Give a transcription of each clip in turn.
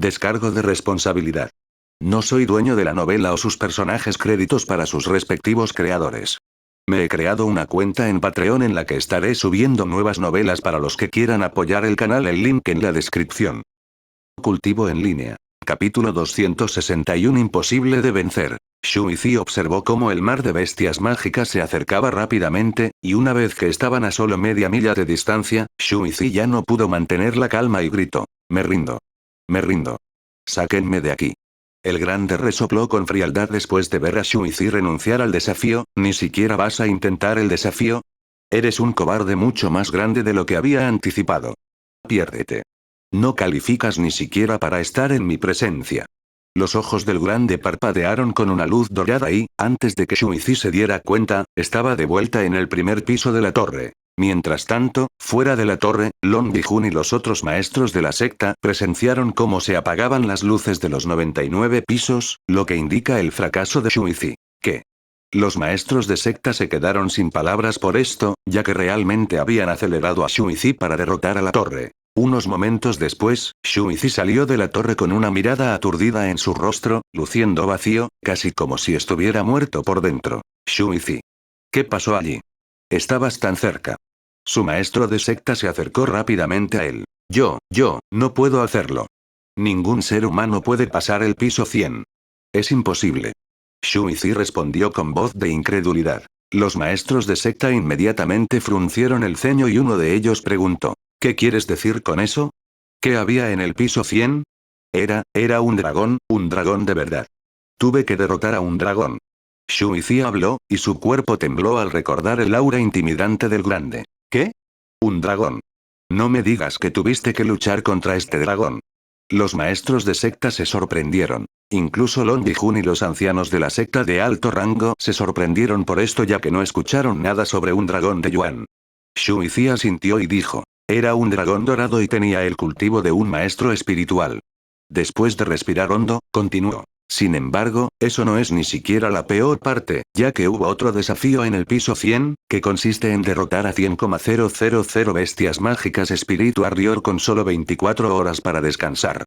Descargo de responsabilidad. No soy dueño de la novela o sus personajes, créditos para sus respectivos creadores. Me he creado una cuenta en Patreon en la que estaré subiendo nuevas novelas para los que quieran apoyar el canal, el link en la descripción. Cultivo en línea. Capítulo 261. Imposible de vencer. Shuizi observó cómo el mar de bestias mágicas se acercaba rápidamente, y una vez que estaban a solo media milla de distancia, Shuizi ya no pudo mantener la calma y gritó: «Me rindo. Me rindo. Sáquenme de aquí». El grande resopló con frialdad después de ver a Shuizi renunciar al desafío. «¿Ni siquiera vas a intentar el desafío? Eres un cobarde mucho más grande de lo que había anticipado. Piérdete. No calificas ni siquiera para estar en mi presencia». Los ojos del grande parpadearon con una luz dorada y, antes de que Shuizi se diera cuenta, estaba de vuelta en el primer piso de la torre. Mientras tanto, fuera de la torre, Long Bi-jun y los otros maestros de la secta presenciaron cómo se apagaban las luces de los 99 pisos, lo que indica el fracaso de Shuizi. ¿Qué? Los maestros de secta se quedaron sin palabras por esto, ya que realmente habían acelerado a Shuizi para derrotar a la torre. Unos momentos después, Shuizi salió de la torre con una mirada aturdida en su rostro, luciendo vacío, casi como si estuviera muerto por dentro. «Shuizi. ¿Qué pasó allí? Estabas tan cerca». Su maestro de secta se acercó rápidamente a él. Yo, no puedo hacerlo. Ningún ser humano puede pasar el piso 100. Es imposible». Shuizi respondió con voz de incredulidad. Los maestros de secta inmediatamente fruncieron el ceño y uno de ellos preguntó: «¿Qué quieres decir con eso? ¿Qué había en el piso 100? Era un dragón de verdad. Tuve que derrotar a un dragón». Shuizi habló, y su cuerpo tembló al recordar el aura intimidante del grande. «¿Qué? ¿Un dragón? No me digas que tuviste que luchar contra este dragón». Los maestros de secta se sorprendieron. Incluso Long Bi-jun y los ancianos de la secta de alto rango se sorprendieron por esto, ya que no escucharon nada sobre un dragón de Yuan. Shuizi asintió y dijo: «Era un dragón dorado y tenía el cultivo de un maestro espiritual». Después de respirar hondo, continuó: «Sin embargo, eso no es ni siquiera la peor parte, ya que hubo otro desafío en el piso 100, que consiste en derrotar a 100,000 bestias mágicas Spirit Warrior con solo 24 horas para descansar».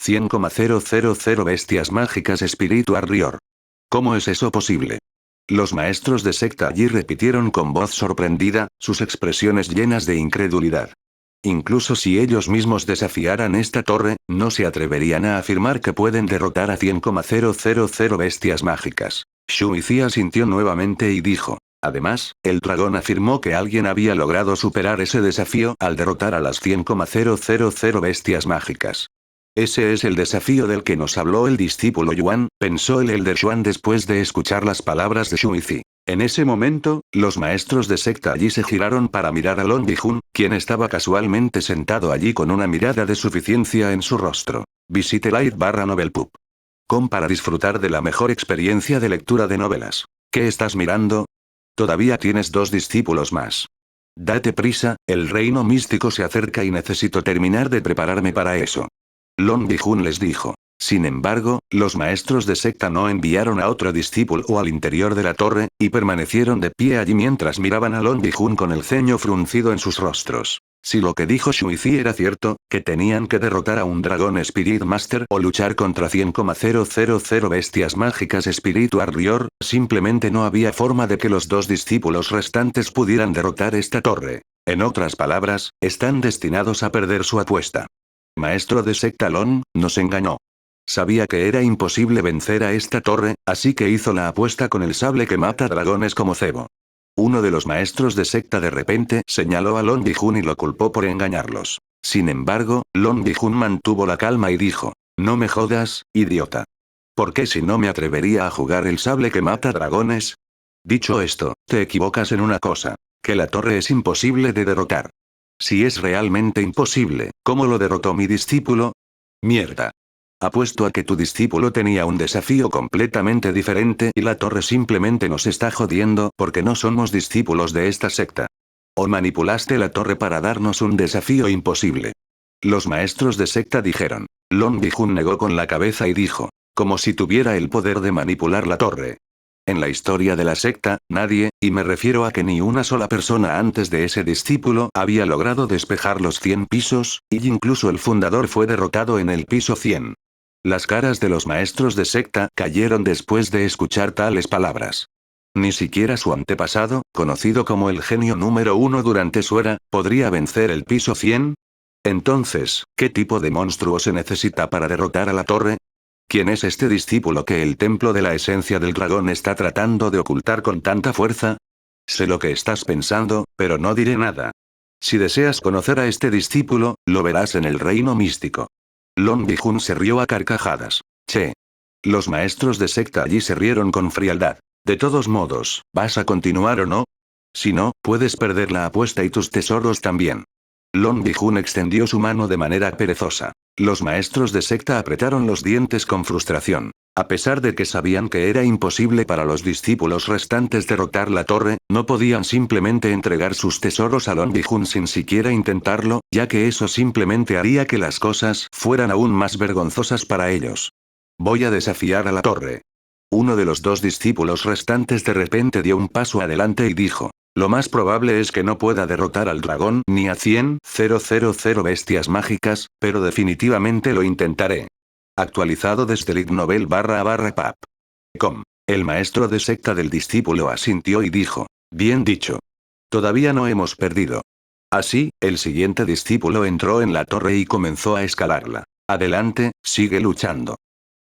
100,000 bestias mágicas Spirit Warrior. ¿Cómo es eso posible? Los maestros de secta allí repitieron con voz sorprendida, sus expresiones llenas de incredulidad. Incluso si ellos mismos desafiaran esta torre, no se atreverían a afirmar que pueden derrotar a 100,000 bestias mágicas. Shuizi asintió nuevamente y dijo: «Además, el dragón afirmó que alguien había logrado superar ese desafío al derrotar a las 100,000 bestias mágicas. Ese es el desafío del que nos habló el discípulo Yuan», pensó el Elder Xuan después de escuchar las palabras de Shuizi. En ese momento, los maestros de secta allí se giraron para mirar a Long Bi-jun, quien estaba casualmente sentado allí con una mirada de suficiencia en su rostro. Visite Lite-Novel.com para disfrutar de la mejor experiencia de lectura de novelas. ¿Qué estás mirando? Todavía tienes 2 discípulos más. Date prisa, el reino místico se acerca y necesito terminar de prepararme para eso. Long Bi-jun les dijo. Sin embargo, los maestros de secta no enviaron a otro discípulo al interior de la torre, y permanecieron de pie allí mientras miraban a Long Bi-jun con el ceño fruncido en sus rostros. Si lo que dijo Shuizi era cierto, que tenían que derrotar a un dragón Spirit Master o luchar contra 100,000 bestias mágicas Spirit Warrior, simplemente no había forma de que los 2 discípulos restantes pudieran derrotar esta torre. En otras palabras, están destinados a perder su apuesta. Maestro de secta Long, nos engañó. Sabía que era imposible vencer a esta torre, así que hizo la apuesta con el sable que mata dragones como cebo. Uno de los maestros de secta de repente señaló a Long Bi-jun y lo culpó por engañarlos. Sin embargo, Long Bi-jun mantuvo la calma y dijo: «No me jodas, idiota. ¿Por qué si no me atrevería a jugar el sable que mata dragones? Dicho esto, te equivocas en una cosa, que la torre es imposible de derrotar. Si es realmente imposible, ¿cómo lo derrotó mi discípulo? Mierda. Apuesto a que tu discípulo tenía un desafío completamente diferente y la torre simplemente nos está jodiendo porque no somos discípulos de esta secta. O manipulaste la torre para darnos un desafío imposible». Los maestros de secta dijeron. Long Bi-jun negó con la cabeza y dijo: «Como si tuviera el poder de manipular la torre. En la historia de la secta, nadie, y me refiero a que ni una sola persona antes de ese discípulo había logrado despejar los 100 pisos, y incluso el fundador fue derrotado en el piso 100. Las caras de los maestros de secta cayeron después de escuchar tales palabras. Ni siquiera su antepasado, conocido como el genio número 1 durante su era, podría vencer el piso 100. Entonces, ¿qué tipo de monstruo se necesita para derrotar a la torre? ¿Quién es este discípulo que el templo de la esencia del dragón está tratando de ocultar con tanta fuerza? Sé lo que estás pensando, pero no diré nada. Si deseas conocer a este discípulo, lo verás en el reino místico. Long Bi-Jun se rió a carcajadas. Che. Los maestros de secta allí se rieron con frialdad. De todos modos, ¿vas a continuar o no? Si no, puedes perder la apuesta y tus tesoros también. Long Bi-Jun extendió su mano de manera perezosa. Los maestros de secta apretaron los dientes con frustración. A pesar de que sabían que era imposible para los discípulos restantes derrotar la torre, no podían simplemente entregar sus tesoros a Long Bi-Jun sin siquiera intentarlo, ya que eso simplemente haría que las cosas fueran aún más vergonzosas para ellos. Voy a desafiar a la torre. Uno de los dos discípulos restantes de repente dio un paso adelante y dijo. Lo más probable es que no pueda derrotar al dragón ni a 100.000 bestias mágicas, pero definitivamente lo intentaré. Actualizado desde litnovel.com. El maestro de secta del discípulo asintió y dijo. Bien dicho. Todavía no hemos perdido. Así, el siguiente discípulo entró en la torre y comenzó a escalarla. Adelante, sigue luchando.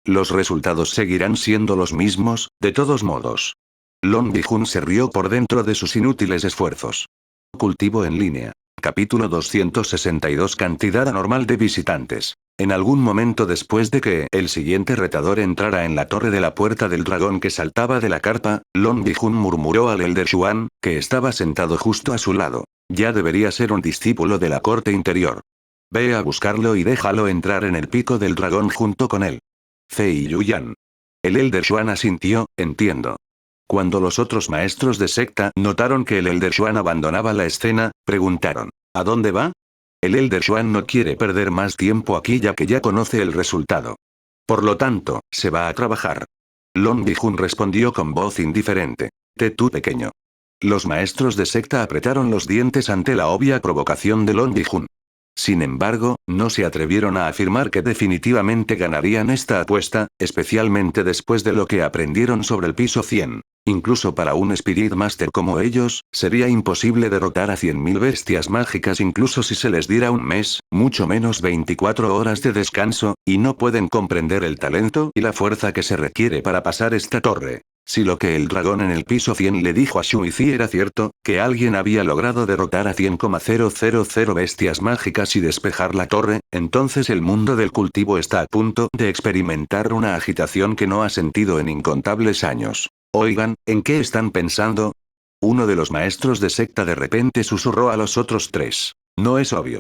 Los resultados seguirán siendo los mismos, de todos modos. Long Bi-Jun se rió por dentro de sus inútiles esfuerzos. Cultivo en línea. Capítulo 262. Cantidad anormal de visitantes. En algún momento después de que el siguiente retador entrara en la torre de la puerta del dragón que saltaba de la carpa, Long Bi-Jun murmuró al Elder Xuan, que estaba sentado justo a su lado. Ya debería ser un discípulo de la corte interior. Ve a buscarlo y déjalo entrar en el pico del dragón junto con él. Fei Yuyan. El Elder Xuan asintió, entiendo. Cuando los otros maestros de secta notaron que el Elder Xuan abandonaba la escena, preguntaron, ¿a dónde va? El Elder Xuan no quiere perder más tiempo aquí ya que ya conoce el resultado. Por lo tanto, se va a trabajar. Long Bi-Jun respondió con voz indiferente. Tú pequeño. Los maestros de secta apretaron los dientes ante la obvia provocación de Long Bi-Jun. Sin embargo, no se atrevieron a afirmar que definitivamente ganarían esta apuesta, especialmente después de lo que aprendieron sobre el piso 100. Incluso para un Spirit Master como ellos, sería imposible derrotar a 100.000 bestias mágicas incluso si se les diera un mes, mucho menos 24 horas de descanso, y no pueden comprender el talento y la fuerza que se requiere para pasar esta torre. Si lo que el dragón en el piso 100 le dijo a Shuizi era cierto, que alguien había logrado derrotar a 100.000 bestias mágicas y despejar la torre, entonces el mundo del cultivo está a punto de experimentar una agitación que no ha sentido en incontables años. Oigan, ¿en qué están pensando? Uno de los maestros de secta de repente susurró a los otros tres. No es obvio.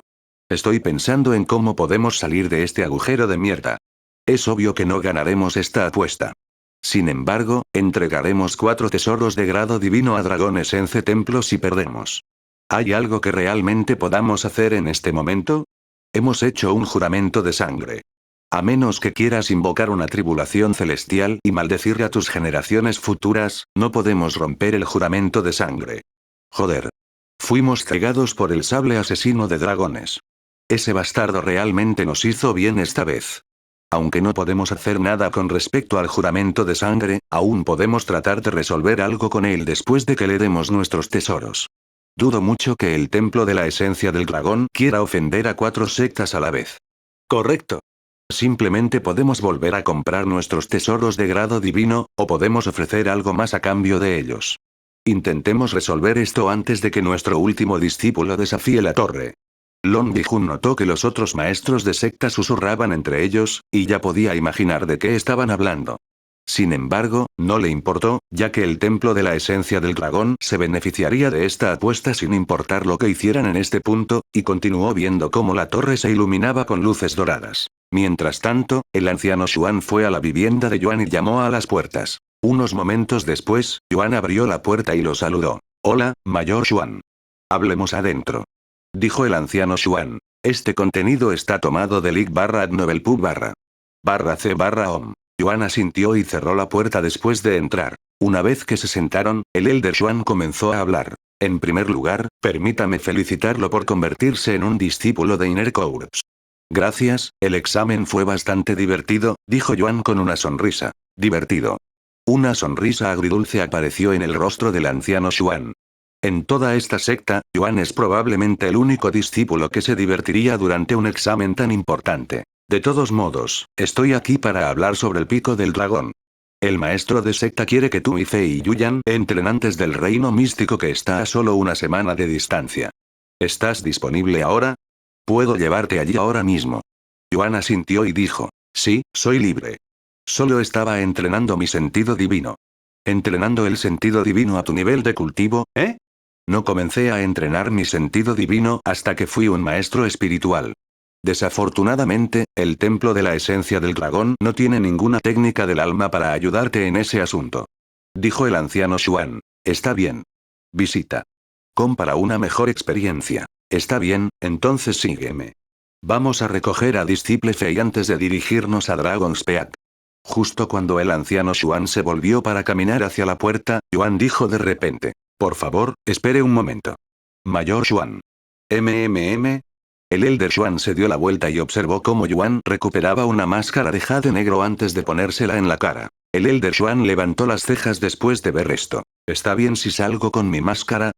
Estoy pensando en cómo podemos salir de este agujero de mierda. Es obvio que no ganaremos esta apuesta. Sin embargo, entregaremos 4 tesoros de grado divino a dragones en templo si perdemos. ¿Hay algo que realmente podamos hacer en este momento? Hemos hecho un juramento de sangre. A menos que quieras invocar una tribulación celestial y maldecir a tus generaciones futuras, no podemos romper el juramento de sangre. Joder. Fuimos cegados por el sable asesino de dragones. Ese bastardo realmente nos hizo bien esta vez. Aunque no podemos hacer nada con respecto al juramento de sangre, aún podemos tratar de resolver algo con él después de que le demos nuestros tesoros. Dudo mucho que el templo de la esencia del dragón quiera ofender a 4 sectas a la vez. Correcto. Simplemente podemos volver a comprar nuestros tesoros de grado divino, o podemos ofrecer algo más a cambio de ellos. Intentemos resolver esto antes de que nuestro último discípulo desafíe la torre. Long Bi-Jun notó que los otros maestros de secta susurraban entre ellos, y ya podía imaginar de qué estaban hablando. Sin embargo, no le importó, ya que el templo de la esencia del dragón se beneficiaría de esta apuesta sin importar lo que hicieran en este punto, y continuó viendo cómo la torre se iluminaba con luces doradas. Mientras tanto, el anciano Xuan fue a la vivienda de Yuan y llamó a las puertas. Unos momentos después, Yuan abrió la puerta y lo saludó. Hola, Mayor Xuan. Hablemos adentro. Dijo el anciano Xuan. Este contenido está tomado de lig.adnovelpub/c/om. Yuan asintió y cerró la puerta después de entrar. Una vez que se sentaron, el Elder Xuan comenzó a hablar. En primer lugar, permítame felicitarlo por convertirse en un discípulo de Inner Corps. Gracias, el examen fue bastante divertido, dijo Yuan con una sonrisa. Divertido. Una sonrisa agridulce apareció en el rostro del anciano Xuan. En toda esta secta, Yuan es probablemente el único discípulo que se divertiría durante un examen tan importante. De todos modos, estoy aquí para hablar sobre el pico del dragón. El maestro de secta quiere que tú y Fei Yuyan entren antes del reino místico que está a solo una semana de distancia. ¿Estás disponible ahora? Puedo llevarte allí ahora mismo. Yuan asintió y dijo, sí, soy libre. Solo estaba entrenando mi sentido divino. ¿Entrenando el sentido divino a tu nivel de cultivo, eh? No comencé a entrenar mi sentido divino hasta que fui un maestro espiritual. Desafortunadamente, el templo de la esencia del dragón no tiene ninguna técnica del alma para ayudarte en ese asunto. Dijo el anciano Xuan. Está bien. Visita. Para una mejor experiencia. Está bien, entonces sígueme. Vamos a recoger a Disciple Fei antes de dirigirnos a Dragon's Peak. Justo cuando el anciano Xuan se volvió para caminar hacia la puerta, Yuan dijo de repente. Por favor, espere un momento. Mayor Xuan. MMM. El Elder Xuan se dio la vuelta y observó cómo Yuan recuperaba una máscara de jade negro antes de ponérsela en la cara. El Elder Xuan levantó las cejas después de ver esto. ¿Está bien si salgo con mi máscara?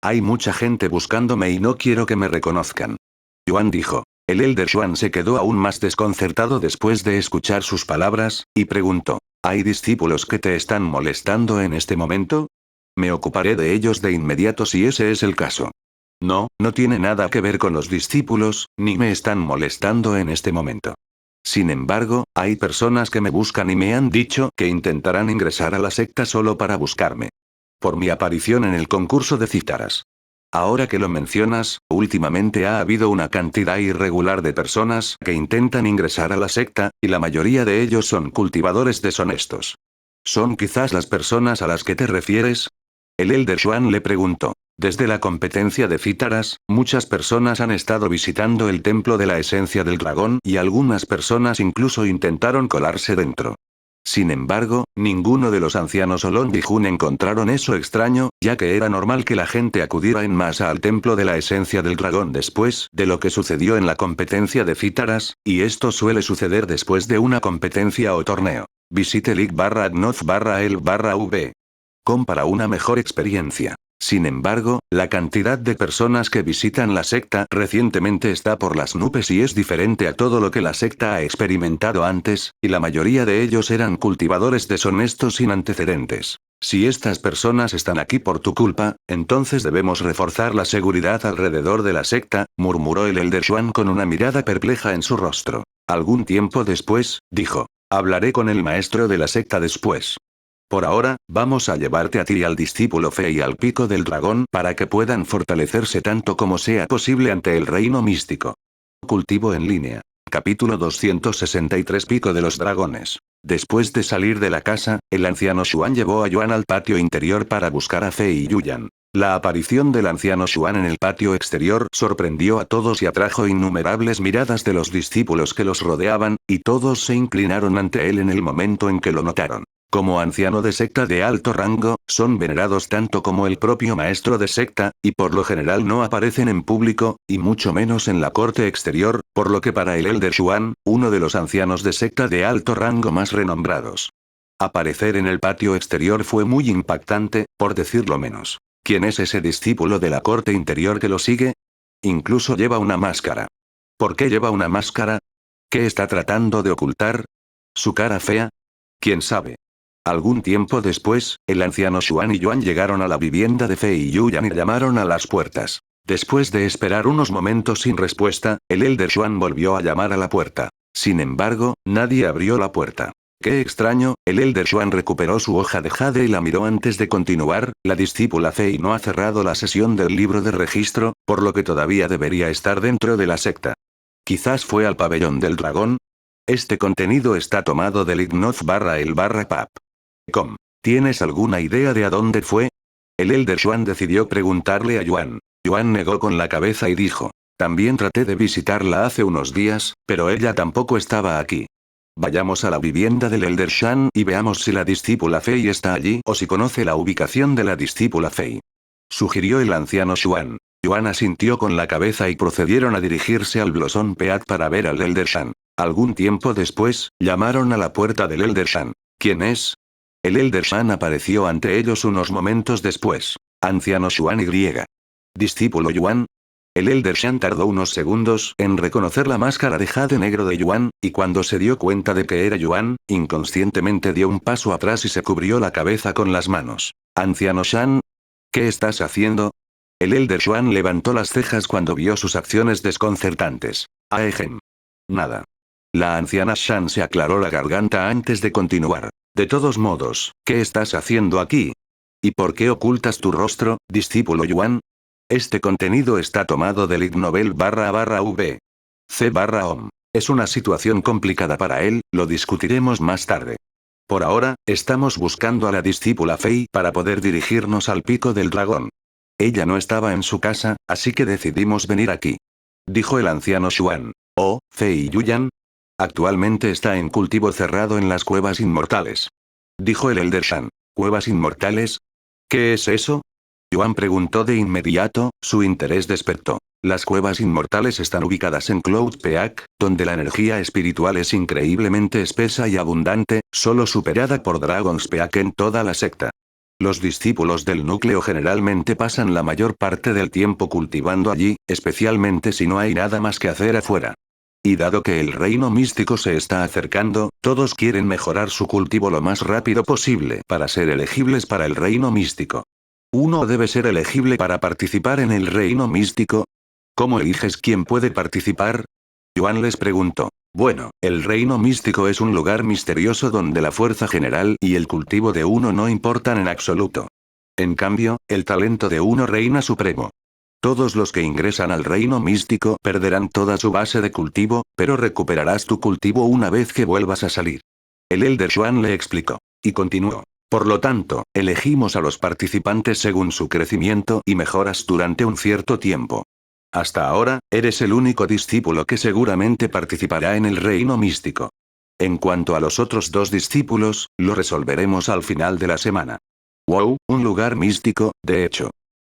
Hay mucha gente buscándome y no quiero que me reconozcan. Yuan dijo. El Elder Xuan se quedó aún más desconcertado después de escuchar sus palabras, y preguntó. ¿Hay discípulos que te están molestando en este momento? Me ocuparé de ellos de inmediato si ese es el caso. No, no tiene nada que ver con los discípulos, ni me están molestando en este momento. Sin embargo, hay personas que me buscan y me han dicho que intentarán ingresar a la secta solo para buscarme. Por mi aparición en el concurso de cítaras. Ahora que lo mencionas, últimamente ha habido una cantidad irregular de personas que intentan ingresar a la secta, y la mayoría de ellos son cultivadores deshonestos. ¿Son quizás las personas a las que te refieres? El Elder Xuan le preguntó. Desde la competencia de cítaras, muchas personas han estado visitando el templo de la esencia del dragón y algunas personas incluso intentaron colarse dentro. Sin embargo, ninguno de los ancianos Olong y Jun encontraron eso extraño, ya que era normal que la gente acudiera en masa al templo de la esencia del dragón después de lo que sucedió en la competencia de cítaras, y esto suele suceder después de una competencia o torneo. Visite league.adnoz.el/v. Para una mejor experiencia. Sin embargo, la cantidad de personas que visitan la secta recientemente está por las nubes y es diferente a todo lo que la secta ha experimentado antes, y la mayoría de ellos eran cultivadores deshonestos sin antecedentes. Si estas personas están aquí por tu culpa, entonces debemos reforzar la seguridad alrededor de la secta, murmuró el Elder Xuan con una mirada perpleja en su rostro. Algún tiempo después, dijo. Hablaré con el maestro de la secta después. Por ahora, vamos a llevarte a ti y al discípulo Fei al pico del dragón para que puedan fortalecerse tanto como sea posible ante el reino místico. Cultivo en línea. Capítulo 263 Pico de los dragones. Después de salir de la casa, el anciano Xuan llevó a Yuan al patio interior para buscar a Fei Yuyan. La aparición del anciano Xuan en el patio exterior sorprendió a todos y atrajo innumerables miradas de los discípulos que los rodeaban, y todos se inclinaron ante él en el momento en que lo notaron. Como anciano de secta de alto rango, son venerados tanto como el propio maestro de secta, y por lo general no aparecen en público, y mucho menos en la corte exterior, por lo que para el Elder Xuan, uno de los ancianos de secta de alto rango más renombrados. Aparecer en el patio exterior fue muy impactante, por decirlo menos. ¿Quién es ese discípulo de la corte interior que lo sigue? Incluso lleva una máscara. ¿Por qué lleva una máscara? ¿Qué está tratando de ocultar? ¿Su cara fea? ¿Quién sabe? Algún tiempo después, el anciano Xuan y Yuan llegaron a la vivienda de Fei Yuyan y llamaron a las puertas. Después de esperar unos momentos sin respuesta, el Elder Xuan volvió a llamar a la puerta. Sin embargo, nadie abrió la puerta. Qué extraño, el Elder Xuan recuperó su hoja de jade y la miró antes de continuar. La discípula Fei no ha cerrado la sesión del libro de registro, por lo que todavía debería estar dentro de la secta. Quizás fue al pabellón del dragón. Este contenido está tomado del ignoz.el/pap. ¿Tienes alguna idea de a dónde fue? El Elder Xuan decidió preguntarle a Yuan. Yuan negó con la cabeza y dijo. También traté de visitarla hace unos días, pero ella tampoco estaba aquí. Vayamos a la vivienda del Elder Xuan y veamos si la discípula Fei está allí o si conoce la ubicación de la discípula Fei. Sugirió el anciano Xuan. Yuan asintió con la cabeza y procedieron a dirigirse al Blossom Peak para ver al Elder Shan. Algún tiempo después, llamaron a la puerta del Elder Shan. ¿Quién es? El Elder Shan apareció ante ellos unos momentos después. Anciano Xuan Y. Discípulo Yuan. El Elder Shan tardó unos segundos en reconocer la máscara de jade negro de Yuan, y cuando se dio cuenta de que era Yuan, inconscientemente dio un paso atrás y se cubrió la cabeza con las manos. Anciano Shan. ¿Qué estás haciendo? El Elder Xuan levantó las cejas cuando vio sus acciones desconcertantes. Aejem. Nada. La anciana Shan se aclaró la garganta antes de continuar. De todos modos, ¿qué estás haciendo aquí? ¿Y por qué ocultas tu rostro, discípulo Yuan? Este contenido está tomado del Ig Nobel /v. C/om. Es una situación complicada para él, lo discutiremos más tarde. Por ahora, estamos buscando a la discípula Fei para poder dirigirnos al pico del dragón. Ella no estaba en su casa, así que decidimos venir aquí. Dijo el anciano Xuan. Oh, Fei Yuyan. Actualmente está en cultivo cerrado en las cuevas inmortales. Dijo el Elder Shan. ¿Cuevas inmortales? ¿Qué es eso? Yuan preguntó de inmediato, su interés despertó. Las cuevas inmortales están ubicadas en Cloud Peak, donde la energía espiritual es increíblemente espesa y abundante, solo superada por Dragon's Peak en toda la secta. Los discípulos del núcleo generalmente pasan la mayor parte del tiempo cultivando allí, especialmente si no hay nada más que hacer afuera. Y dado que el reino místico se está acercando, todos quieren mejorar su cultivo lo más rápido posible para ser elegibles para el reino místico. ¿Uno debe ser elegible para participar en el reino místico? ¿Cómo eliges quién puede participar? Yuan les preguntó. Bueno, el reino místico es un lugar misterioso donde la fuerza general y el cultivo de uno no importan en absoluto. En cambio, el talento de uno reina supremo. Todos los que ingresan al reino místico perderán toda su base de cultivo, pero recuperarás tu cultivo una vez que vuelvas a salir. El Elder Xuan le explicó. Y continuó. Por lo tanto, elegimos a los participantes según su crecimiento y mejoras durante un cierto tiempo. Hasta ahora, eres el único discípulo que seguramente participará en el reino místico. En cuanto a los otros dos discípulos, lo resolveremos al final de la semana. Wow, un lugar místico, de hecho.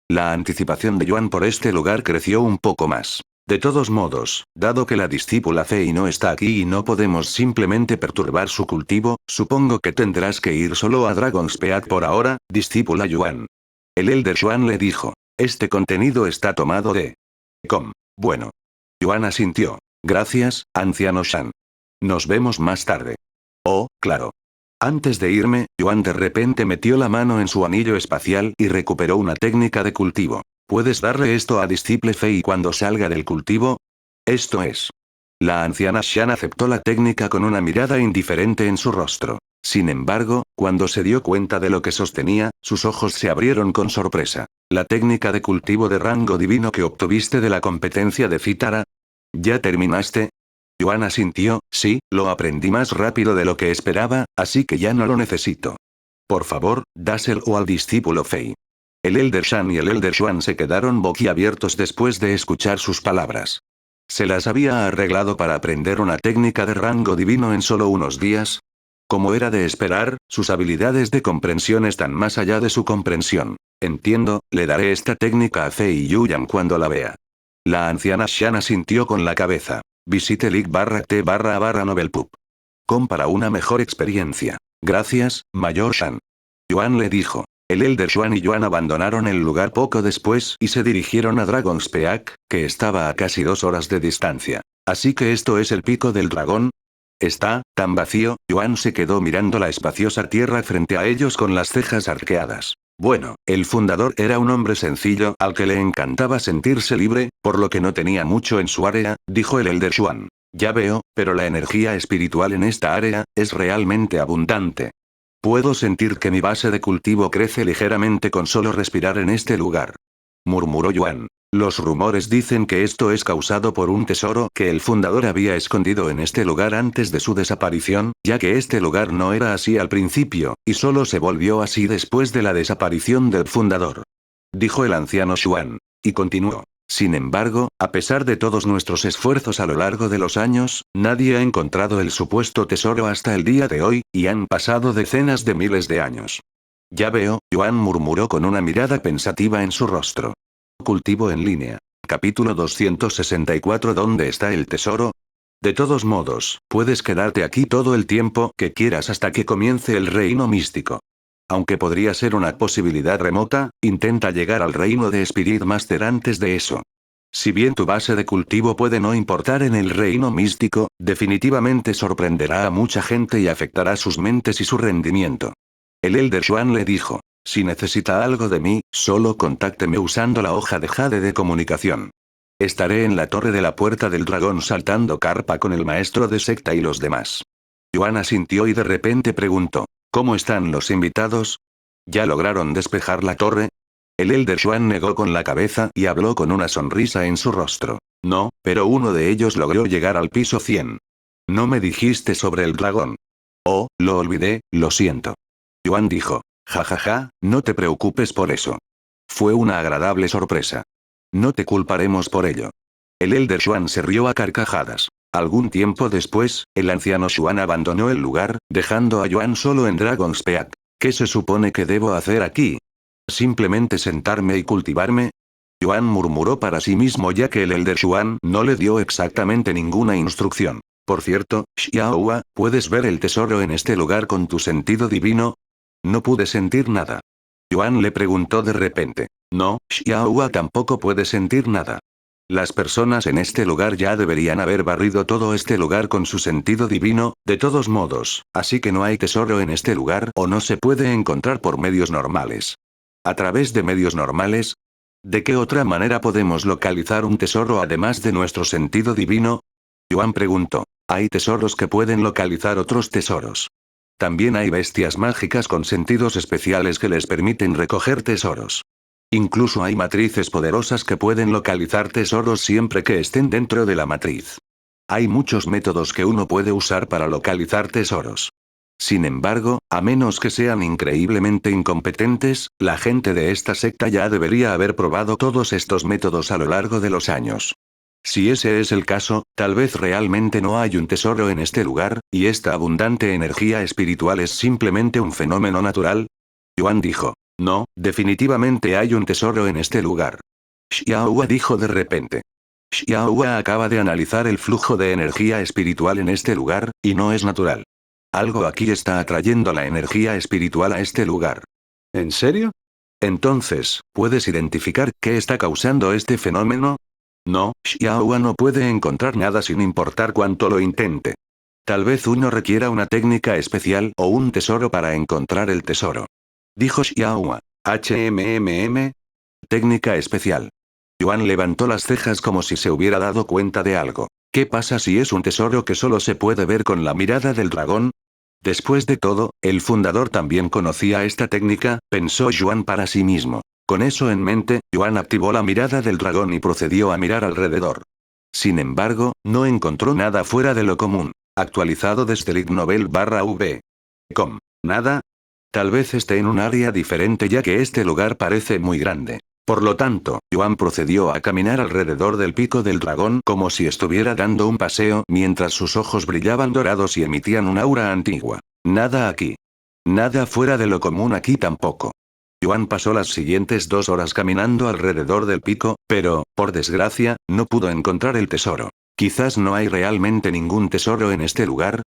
La anticipación de Yuan por este lugar creció un poco más. De todos modos, dado que la discípula Fei no está aquí y no podemos simplemente perturbar su cultivo, supongo que tendrás que ir solo a Dragon's Peak por ahora, discípula Yuan. El Elder Xuan le dijo. Este contenido está tomado de Bueno. Yuan asintió. Gracias, anciano Shan. Nos vemos más tarde. Oh, claro. Antes de irme, Yuan de repente metió la mano en su anillo espacial y recuperó una técnica de cultivo. ¿Puedes darle esto a disciple Fei cuando salga del cultivo? Esto es. La anciana Shan aceptó la técnica con una mirada indiferente en su rostro. Sin embargo, cuando se dio cuenta de lo que sostenía, sus ojos se abrieron con sorpresa. La técnica de cultivo de rango divino que obtuviste de la competencia de Fitara. ¿Ya terminaste? Yuan asintió, sí, lo aprendí más rápido de lo que esperaba, así que ya no lo necesito. Por favor, dáselo al discípulo Fei. El Elder Shan y el Elder Xuan se quedaron boquiabiertos después de escuchar sus palabras. ¿Se las había arreglado para aprender una técnica de rango divino en solo unos días? Como era de esperar, sus habilidades de comprensión están más allá de su comprensión. Entiendo, le daré esta técnica a Fei Yuyan cuando la vea. La anciana Shan asintió con la cabeza. Visite lig.t/novelpub. Para una mejor experiencia. Gracias, Mayor Shan. Yuan le dijo. El Elder Xuan y Yuan abandonaron el lugar poco después y se dirigieron a Dragon's Peak, que estaba a casi 2 horas de distancia. Así que esto es el pico del dragón. Está tan vacío. Yuan se quedó mirando la espaciosa tierra frente a ellos con las cejas arqueadas. Bueno, el fundador era un hombre sencillo al que le encantaba sentirse libre, por lo que no tenía mucho en su área, dijo el Elder Xuan. Ya veo, pero la energía espiritual en esta área es realmente abundante. Puedo sentir que mi base de cultivo crece ligeramente con solo respirar en este lugar. Murmuró Yuan. Los rumores dicen que esto es causado por un tesoro que el fundador había escondido en este lugar antes de su desaparición, ya que este lugar no era así al principio, y solo se volvió así después de la desaparición del fundador. Dijo el anciano Xuan. Y continuó. Sin embargo, a pesar de todos nuestros esfuerzos a lo largo de los años, nadie ha encontrado el supuesto tesoro hasta el día de hoy, y han pasado decenas de miles de años. Ya veo, Yuan murmuró con una mirada pensativa en su rostro. Cultivo en línea. Capítulo 264. ¿Dónde está el tesoro? De todos modos, puedes quedarte aquí todo el tiempo que quieras hasta que comience el reino místico. Aunque podría ser una posibilidad remota, intenta llegar al reino de Spirit Master antes de eso. Si bien tu base de cultivo puede no importar en el reino místico, definitivamente sorprenderá a mucha gente y afectará sus mentes y su rendimiento. El Elder Xuan le dijo: si necesita algo de mí, solo contácteme usando la hoja de jade de comunicación. Estaré en la torre de la puerta del dragón saltando carpa con el maestro de secta y los demás. Yuan asintió y de repente preguntó: ¿cómo están los invitados? ¿Ya lograron despejar la torre? El Elder Xuan negó con la cabeza y habló con una sonrisa en su rostro. No, pero uno de ellos logró llegar al piso 100. ¿No me dijiste sobre el dragón? Oh, lo olvidé, lo siento. Yuan dijo: jajaja, no te preocupes por eso. Fue una agradable sorpresa. No te culparemos por ello. El Elder Xuan se rió a carcajadas. Algún tiempo después, el anciano Xuan abandonó el lugar, dejando a Yuan solo en Dragon's Peak. ¿Qué se supone que debo hacer aquí? ¿Simplemente sentarme y cultivarme? Yuan murmuró para sí mismo ya que el Elder Xuan no le dio exactamente ninguna instrucción. Por cierto, Xiaohua, ¿puedes ver el tesoro en este lugar con tu sentido divino? No pude sentir nada. Yuan le preguntó de repente. No, Xiaohua tampoco puede sentir nada. Las personas en este lugar ya deberían haber barrido todo este lugar con su sentido divino, de todos modos, así que no hay tesoro en este lugar o no se puede encontrar por medios normales. ¿A través de medios normales? ¿De qué otra manera podemos localizar un tesoro además de nuestro sentido divino? Yuan preguntó. Hay tesoros que pueden localizar otros tesoros. También hay bestias mágicas con sentidos especiales que les permiten recoger tesoros. Incluso hay matrices poderosas que pueden localizar tesoros siempre que estén dentro de la matriz. Hay muchos métodos que uno puede usar para localizar tesoros. Sin embargo, a menos que sean increíblemente incompetentes, la gente de esta secta ya debería haber probado todos estos métodos a lo largo de los años. Si ese es el caso, tal vez realmente no hay un tesoro en este lugar, y esta abundante energía espiritual es simplemente un fenómeno natural. Yuan dijo. No, definitivamente hay un tesoro en este lugar. Xiaohua dijo de repente. Xiaohua acaba de analizar el flujo de energía espiritual en este lugar, y no es natural. Algo aquí está atrayendo la energía espiritual a este lugar. ¿En serio? Entonces, ¿puedes identificar qué está causando este fenómeno? No, Xiaohua no puede encontrar nada sin importar cuánto lo intente. Tal vez uno requiera una técnica especial o un tesoro para encontrar el tesoro. Dijo Xiaohua. HMMM. Técnica especial. Yuan levantó las cejas como si se hubiera dado cuenta de algo. ¿Qué pasa si es un tesoro que solo se puede ver con la mirada del dragón? Después de todo, el fundador también conocía esta técnica, pensó Yuan para sí mismo. Con eso en mente, Yuan activó la mirada del dragón y procedió a mirar alrededor. Sin embargo, no encontró nada fuera de lo común. Actualizado desde Lignovel/v. Nada. Tal vez esté en un área diferente ya que este lugar parece muy grande. Por lo tanto, Yuan procedió a caminar alrededor del pico del dragón como si estuviera dando un paseo mientras sus ojos brillaban dorados y emitían un aura antigua. Nada aquí. Nada fuera de lo común aquí tampoco. Yuan pasó las siguientes 2 horas caminando alrededor del pico, pero, por desgracia, no pudo encontrar el tesoro. Quizás no hay realmente ningún tesoro en este lugar.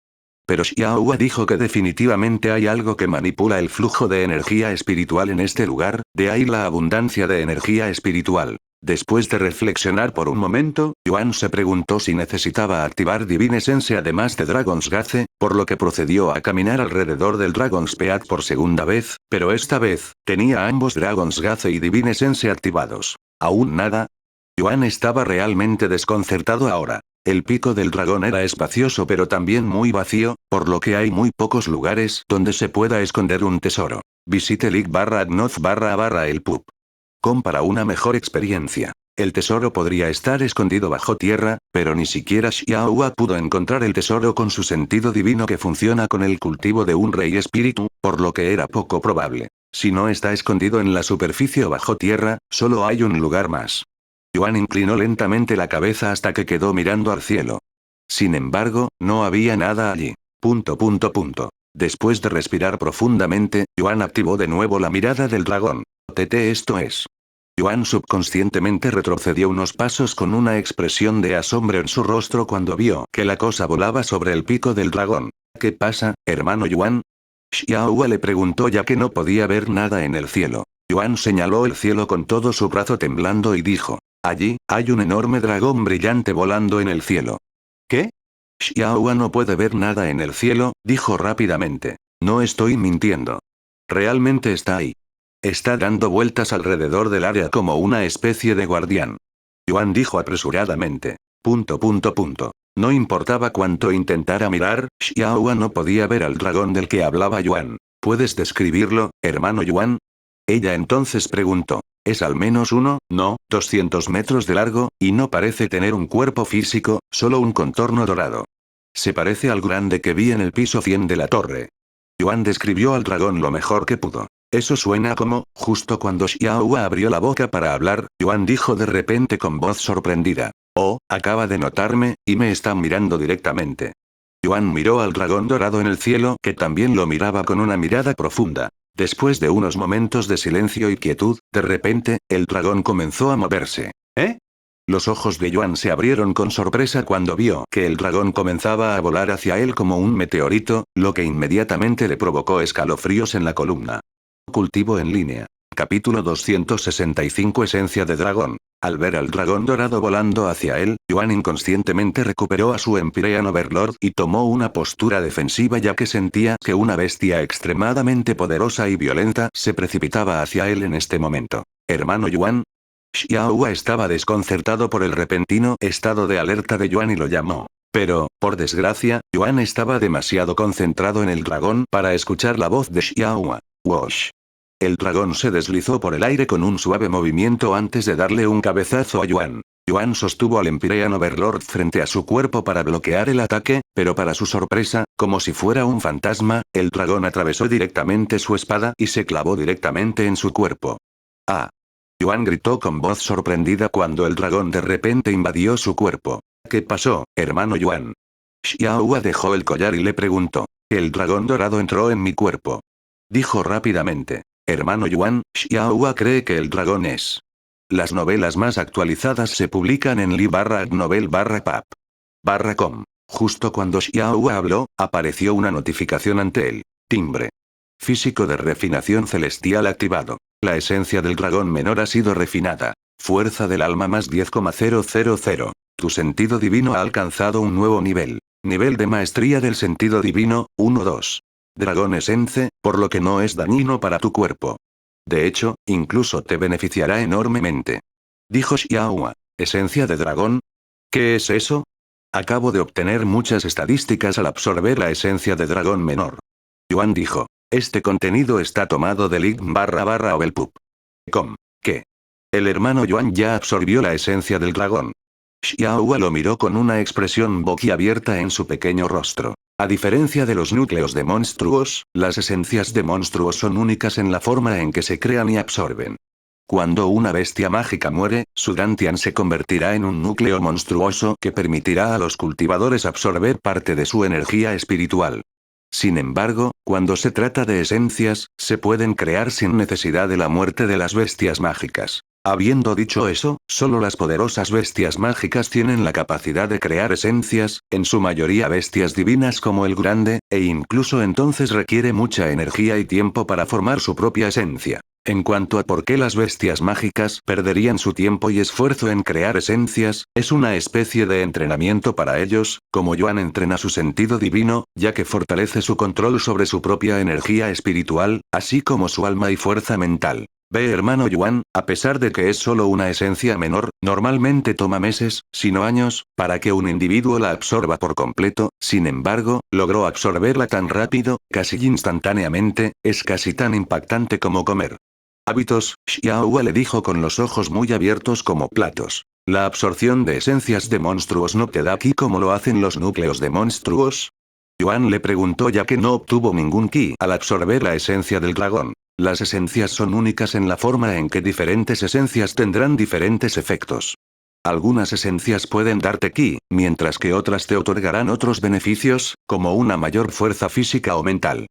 Pero Xiaohua dijo que definitivamente hay algo que manipula el flujo de energía espiritual en este lugar, de ahí la abundancia de energía espiritual. Después de reflexionar por un momento, Yuan se preguntó si necesitaba activar Divine Sense además de Dragon's Gaze, por lo que procedió a caminar alrededor del Dragon's Peak por segunda vez, pero esta vez, tenía ambos Dragon's Gaze y Divine Sense activados. ¿Aún nada? Yuan estaba realmente desconcertado ahora. El pico del dragón era espacioso pero también muy vacío, por lo que hay muy pocos lugares donde se pueda esconder un tesoro. Visite league/adnoth/el pub. Para una mejor experiencia. El tesoro podría estar escondido bajo tierra, pero ni siquiera Xiaohua pudo encontrar el tesoro con su sentido divino que funciona con el cultivo de un rey espíritu, por lo que era poco probable. Si no está escondido en la superficie o bajo tierra, solo hay un lugar más. Yuan inclinó lentamente la cabeza hasta que quedó mirando al cielo. Sin embargo, no había nada allí. Después de respirar profundamente, Yuan activó de nuevo la mirada del dragón. Esto es. Yuan subconscientemente retrocedió unos pasos con una expresión de asombro en su rostro cuando vio que la cosa volaba sobre el pico del dragón. ¿Qué pasa, hermano Yuan? Xiaohua le preguntó ya que no podía ver nada en el cielo. Yuan señaló el cielo con todo su brazo temblando y dijo: allí, hay un enorme dragón brillante volando en el cielo. ¿Qué? Xiaohua no puede ver nada en el cielo, dijo rápidamente. No estoy mintiendo. Realmente está ahí. Está dando vueltas alrededor del área como una especie de guardián. Yuan dijo apresuradamente. No importaba cuánto intentara mirar, Xiaohua no podía ver al dragón del que hablaba Yuan. ¿Puedes describirlo, hermano Yuan? Ella entonces preguntó. Es al menos 200 metros de largo, y no parece tener un cuerpo físico, solo un contorno dorado. Se parece al grande que vi en el piso 100 de la torre. Yuan describió al dragón lo mejor que pudo. Eso suena como, justo cuando Xiaohua abrió la boca para hablar, Yuan dijo de repente con voz sorprendida. Oh, acaba de notarme, y me está mirando directamente. Yuan miró al dragón dorado en el cielo que también lo miraba con una mirada profunda. Después de unos momentos de silencio y quietud, de repente, el dragón comenzó a moverse. ¿Eh? Los ojos de Yuan se abrieron con sorpresa cuando vio que el dragón comenzaba a volar hacia él como un meteorito, lo que inmediatamente le provocó escalofríos en la columna. Cultivo en línea. Capítulo 265 Esencia de dragón. Al ver al dragón dorado volando hacia él, Yuan inconscientemente recuperó a su Empyrean Overlord y tomó una postura defensiva ya que sentía que una bestia extremadamente poderosa y violenta se precipitaba hacia él en este momento. Hermano Yuan. Xiaohua estaba desconcertado por el repentino estado de alerta de Yuan y lo llamó. Pero, por desgracia, Yuan estaba demasiado concentrado en el dragón para escuchar la voz de Xiaohua. Wosh. El dragón se deslizó por el aire con un suave movimiento antes de darle un cabezazo a Yuan. Yuan sostuvo al Empyrean Overlord frente a su cuerpo para bloquear el ataque, pero para su sorpresa, como si fuera un fantasma, el dragón atravesó directamente su espada y se clavó directamente en su cuerpo. ¡Ah! Yuan gritó con voz sorprendida cuando el dragón de repente invadió su cuerpo. ¿Qué pasó, hermano Yuan? Xiaohua dejó el collar y le preguntó. El dragón dorado entró en mi cuerpo. Dijo rápidamente. Hermano Yuan, Xiaohua cree que el dragón es. Las novelas más actualizadas se publican en li/novel/pap.com. Justo cuando Xiaohua habló, apareció una notificación ante él. Timbre. Físico de refinación celestial activado. La esencia del dragón menor ha sido refinada. Fuerza del alma más 10,000. Tu sentido divino ha alcanzado un nuevo nivel. Nivel de maestría del sentido divino, 1-2. Dragón Essence, por lo que no es dañino para tu cuerpo. De hecho, incluso te beneficiará enormemente. Dijo Xiaohua. ¿Esencia de dragón? ¿Qué es eso? Acabo de obtener muchas estadísticas al absorber la esencia de dragón menor. Yuan dijo. Este contenido está tomado de link//ovelpup.com. ¿Qué? El hermano Yuan ya absorbió la esencia del dragón. Xiaohua lo miró con una expresión boquiabierta en su pequeño rostro. A diferencia de los núcleos de monstruos, las esencias de monstruos son únicas en la forma en que se crean y absorben. Cuando una bestia mágica muere, su Dantian se convertirá en un núcleo monstruoso que permitirá a los cultivadores absorber parte de su energía espiritual. Sin embargo, cuando se trata de esencias, se pueden crear sin necesidad de la muerte de las bestias mágicas. Habiendo dicho eso, solo las poderosas bestias mágicas tienen la capacidad de crear esencias, en su mayoría bestias divinas como el grande, e incluso entonces requiere mucha energía y tiempo para formar su propia esencia. En cuanto a por qué las bestias mágicas perderían su tiempo y esfuerzo en crear esencias, es una especie de entrenamiento para ellos, como Yuan entrena su sentido divino, ya que fortalece su control sobre su propia energía espiritual, así como su alma y fuerza mental. Ve hermano Yuan, a pesar de que es solo una esencia menor, normalmente toma meses, si no años, para que un individuo la absorba por completo, sin embargo, logró absorberla tan rápido, casi instantáneamente, es casi tan impactante como comer. Hábitos, Xiaohua le dijo con los ojos muy abiertos como platos. ¿La absorción de esencias de monstruos no te da ki como lo hacen los núcleos de monstruos? Yuan le preguntó ya que no obtuvo ningún ki al absorber la esencia del dragón. Las esencias son únicas en la forma en que diferentes esencias tendrán diferentes efectos. Algunas esencias pueden darte ki, mientras que otras te otorgarán otros beneficios, como una mayor fuerza física o mental.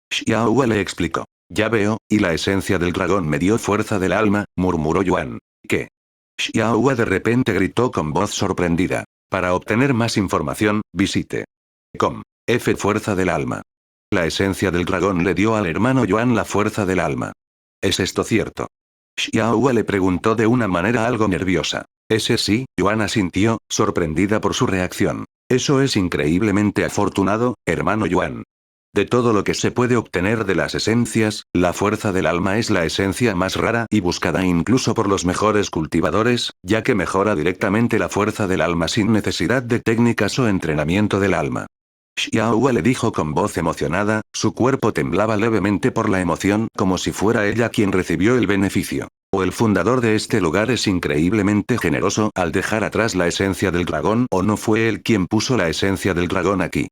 Xiaohua le explicó. Ya veo, y la esencia del dragón me dio fuerza del alma, murmuró Yuan. ¿Qué? Xiaohua de repente gritó con voz sorprendida. Para obtener más información, visite. F fuerza del alma. La esencia del dragón le dio al hermano Yuan la fuerza del alma. ¿Es esto cierto? Xiaohua le preguntó de una manera algo nerviosa. Ese sí, Yuan asintió, sorprendida por su reacción. Eso es increíblemente afortunado, hermano Yuan. De todo lo que se puede obtener de las esencias, la fuerza del alma es la esencia más rara y buscada incluso por los mejores cultivadores, ya que mejora directamente la fuerza del alma sin necesidad de técnicas o entrenamiento del alma. Xiaohua le dijo con voz emocionada, su cuerpo temblaba levemente por la emoción como si fuera ella quien recibió el beneficio. O el fundador de este lugar es increíblemente generoso al dejar atrás la esencia del dragón o no fue él quien puso la esencia del dragón aquí.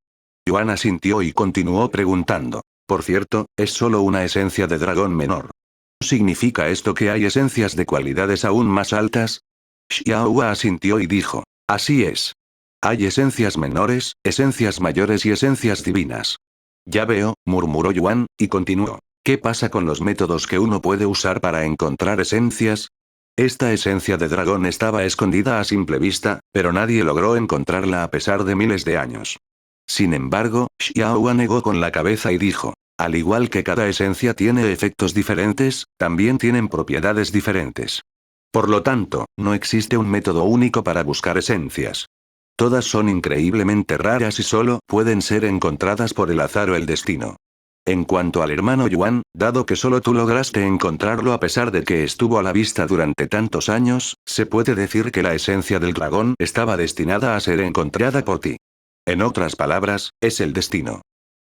Yuan asintió y continuó preguntando. Por cierto, es solo una esencia de dragón menor. ¿Significa esto que hay esencias de cualidades aún más altas? Xiaohua asintió y dijo. Así es. Hay esencias menores, esencias mayores y esencias divinas. Ya veo, murmuró Yuan, y continuó. ¿Qué pasa con los métodos que uno puede usar para encontrar esencias? Esta esencia de dragón estaba escondida a simple vista, pero nadie logró encontrarla a pesar de miles de años. Sin embargo, Xiaohua negó con la cabeza y dijo. Al igual que cada esencia tiene efectos diferentes, también tienen propiedades diferentes. Por lo tanto, no existe un método único para buscar esencias. Todas son increíblemente raras y solo pueden ser encontradas por el azar o el destino. En cuanto al hermano Yuan, dado que solo tú lograste encontrarlo a pesar de que estuvo a la vista durante tantos años, se puede decir que la esencia del dragón estaba destinada a ser encontrada por ti. En otras palabras, es el destino.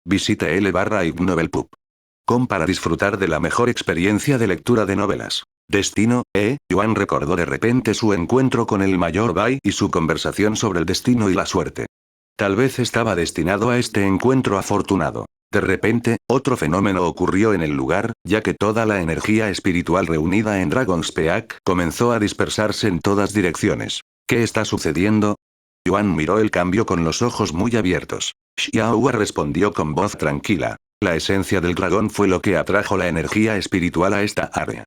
Visite l/ignovelpub.com para disfrutar de la mejor experiencia de lectura de novelas. Destino, Yuan recordó de repente su encuentro con el mayor Bai y su conversación sobre el destino y la suerte. Tal vez estaba destinado a este encuentro afortunado. De repente, otro fenómeno ocurrió en el lugar, ya que toda la energía espiritual reunida en Dragon's Peak comenzó a dispersarse en todas direcciones. ¿Qué está sucediendo? Yuan miró el cambio con los ojos muy abiertos. Xiaohua respondió con voz tranquila. La esencia del dragón fue lo que atrajo la energía espiritual a esta área.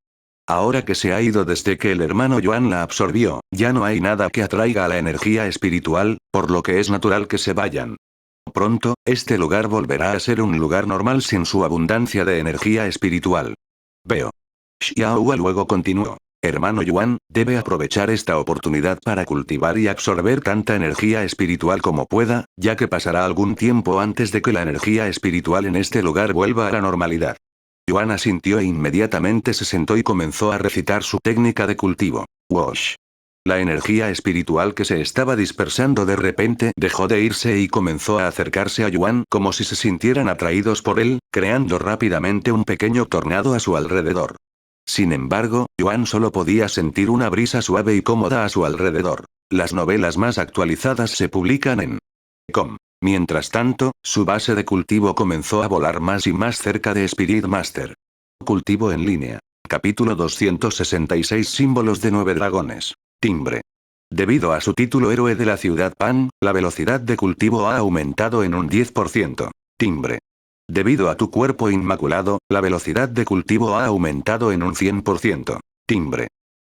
Ahora que se ha ido desde que el hermano Yuan la absorbió, ya no hay nada que atraiga a la energía espiritual, por lo que es natural que se vayan. Pronto, este lugar volverá a ser un lugar normal sin su abundancia de energía espiritual. Veo. Xiaohua luego continuó. Hermano Yuan, debe aprovechar esta oportunidad para cultivar y absorber tanta energía espiritual como pueda, ya que pasará algún tiempo antes de que la energía espiritual en este lugar vuelva a la normalidad. Yuan asintió e inmediatamente se sentó y comenzó a recitar su técnica de cultivo. Wosh. La energía espiritual que se estaba dispersando de repente dejó de irse y comenzó a acercarse a Yuan como si se sintieran atraídos por él, creando rápidamente un pequeño tornado a su alrededor. Sin embargo, Yuan solo podía sentir una brisa suave y cómoda a su alrededor. Las novelas más actualizadas se publican en com. Mientras tanto, su base de cultivo comenzó a volar más y más cerca de Spirit Master. Cultivo en línea. Capítulo 266 Símbolos de 9 dragones. Timbre. Debido a su título Héroe de la Ciudad Pan, la velocidad de cultivo ha aumentado en un 10%. Timbre. Debido a tu cuerpo inmaculado, la velocidad de cultivo ha aumentado en un 100%. Timbre.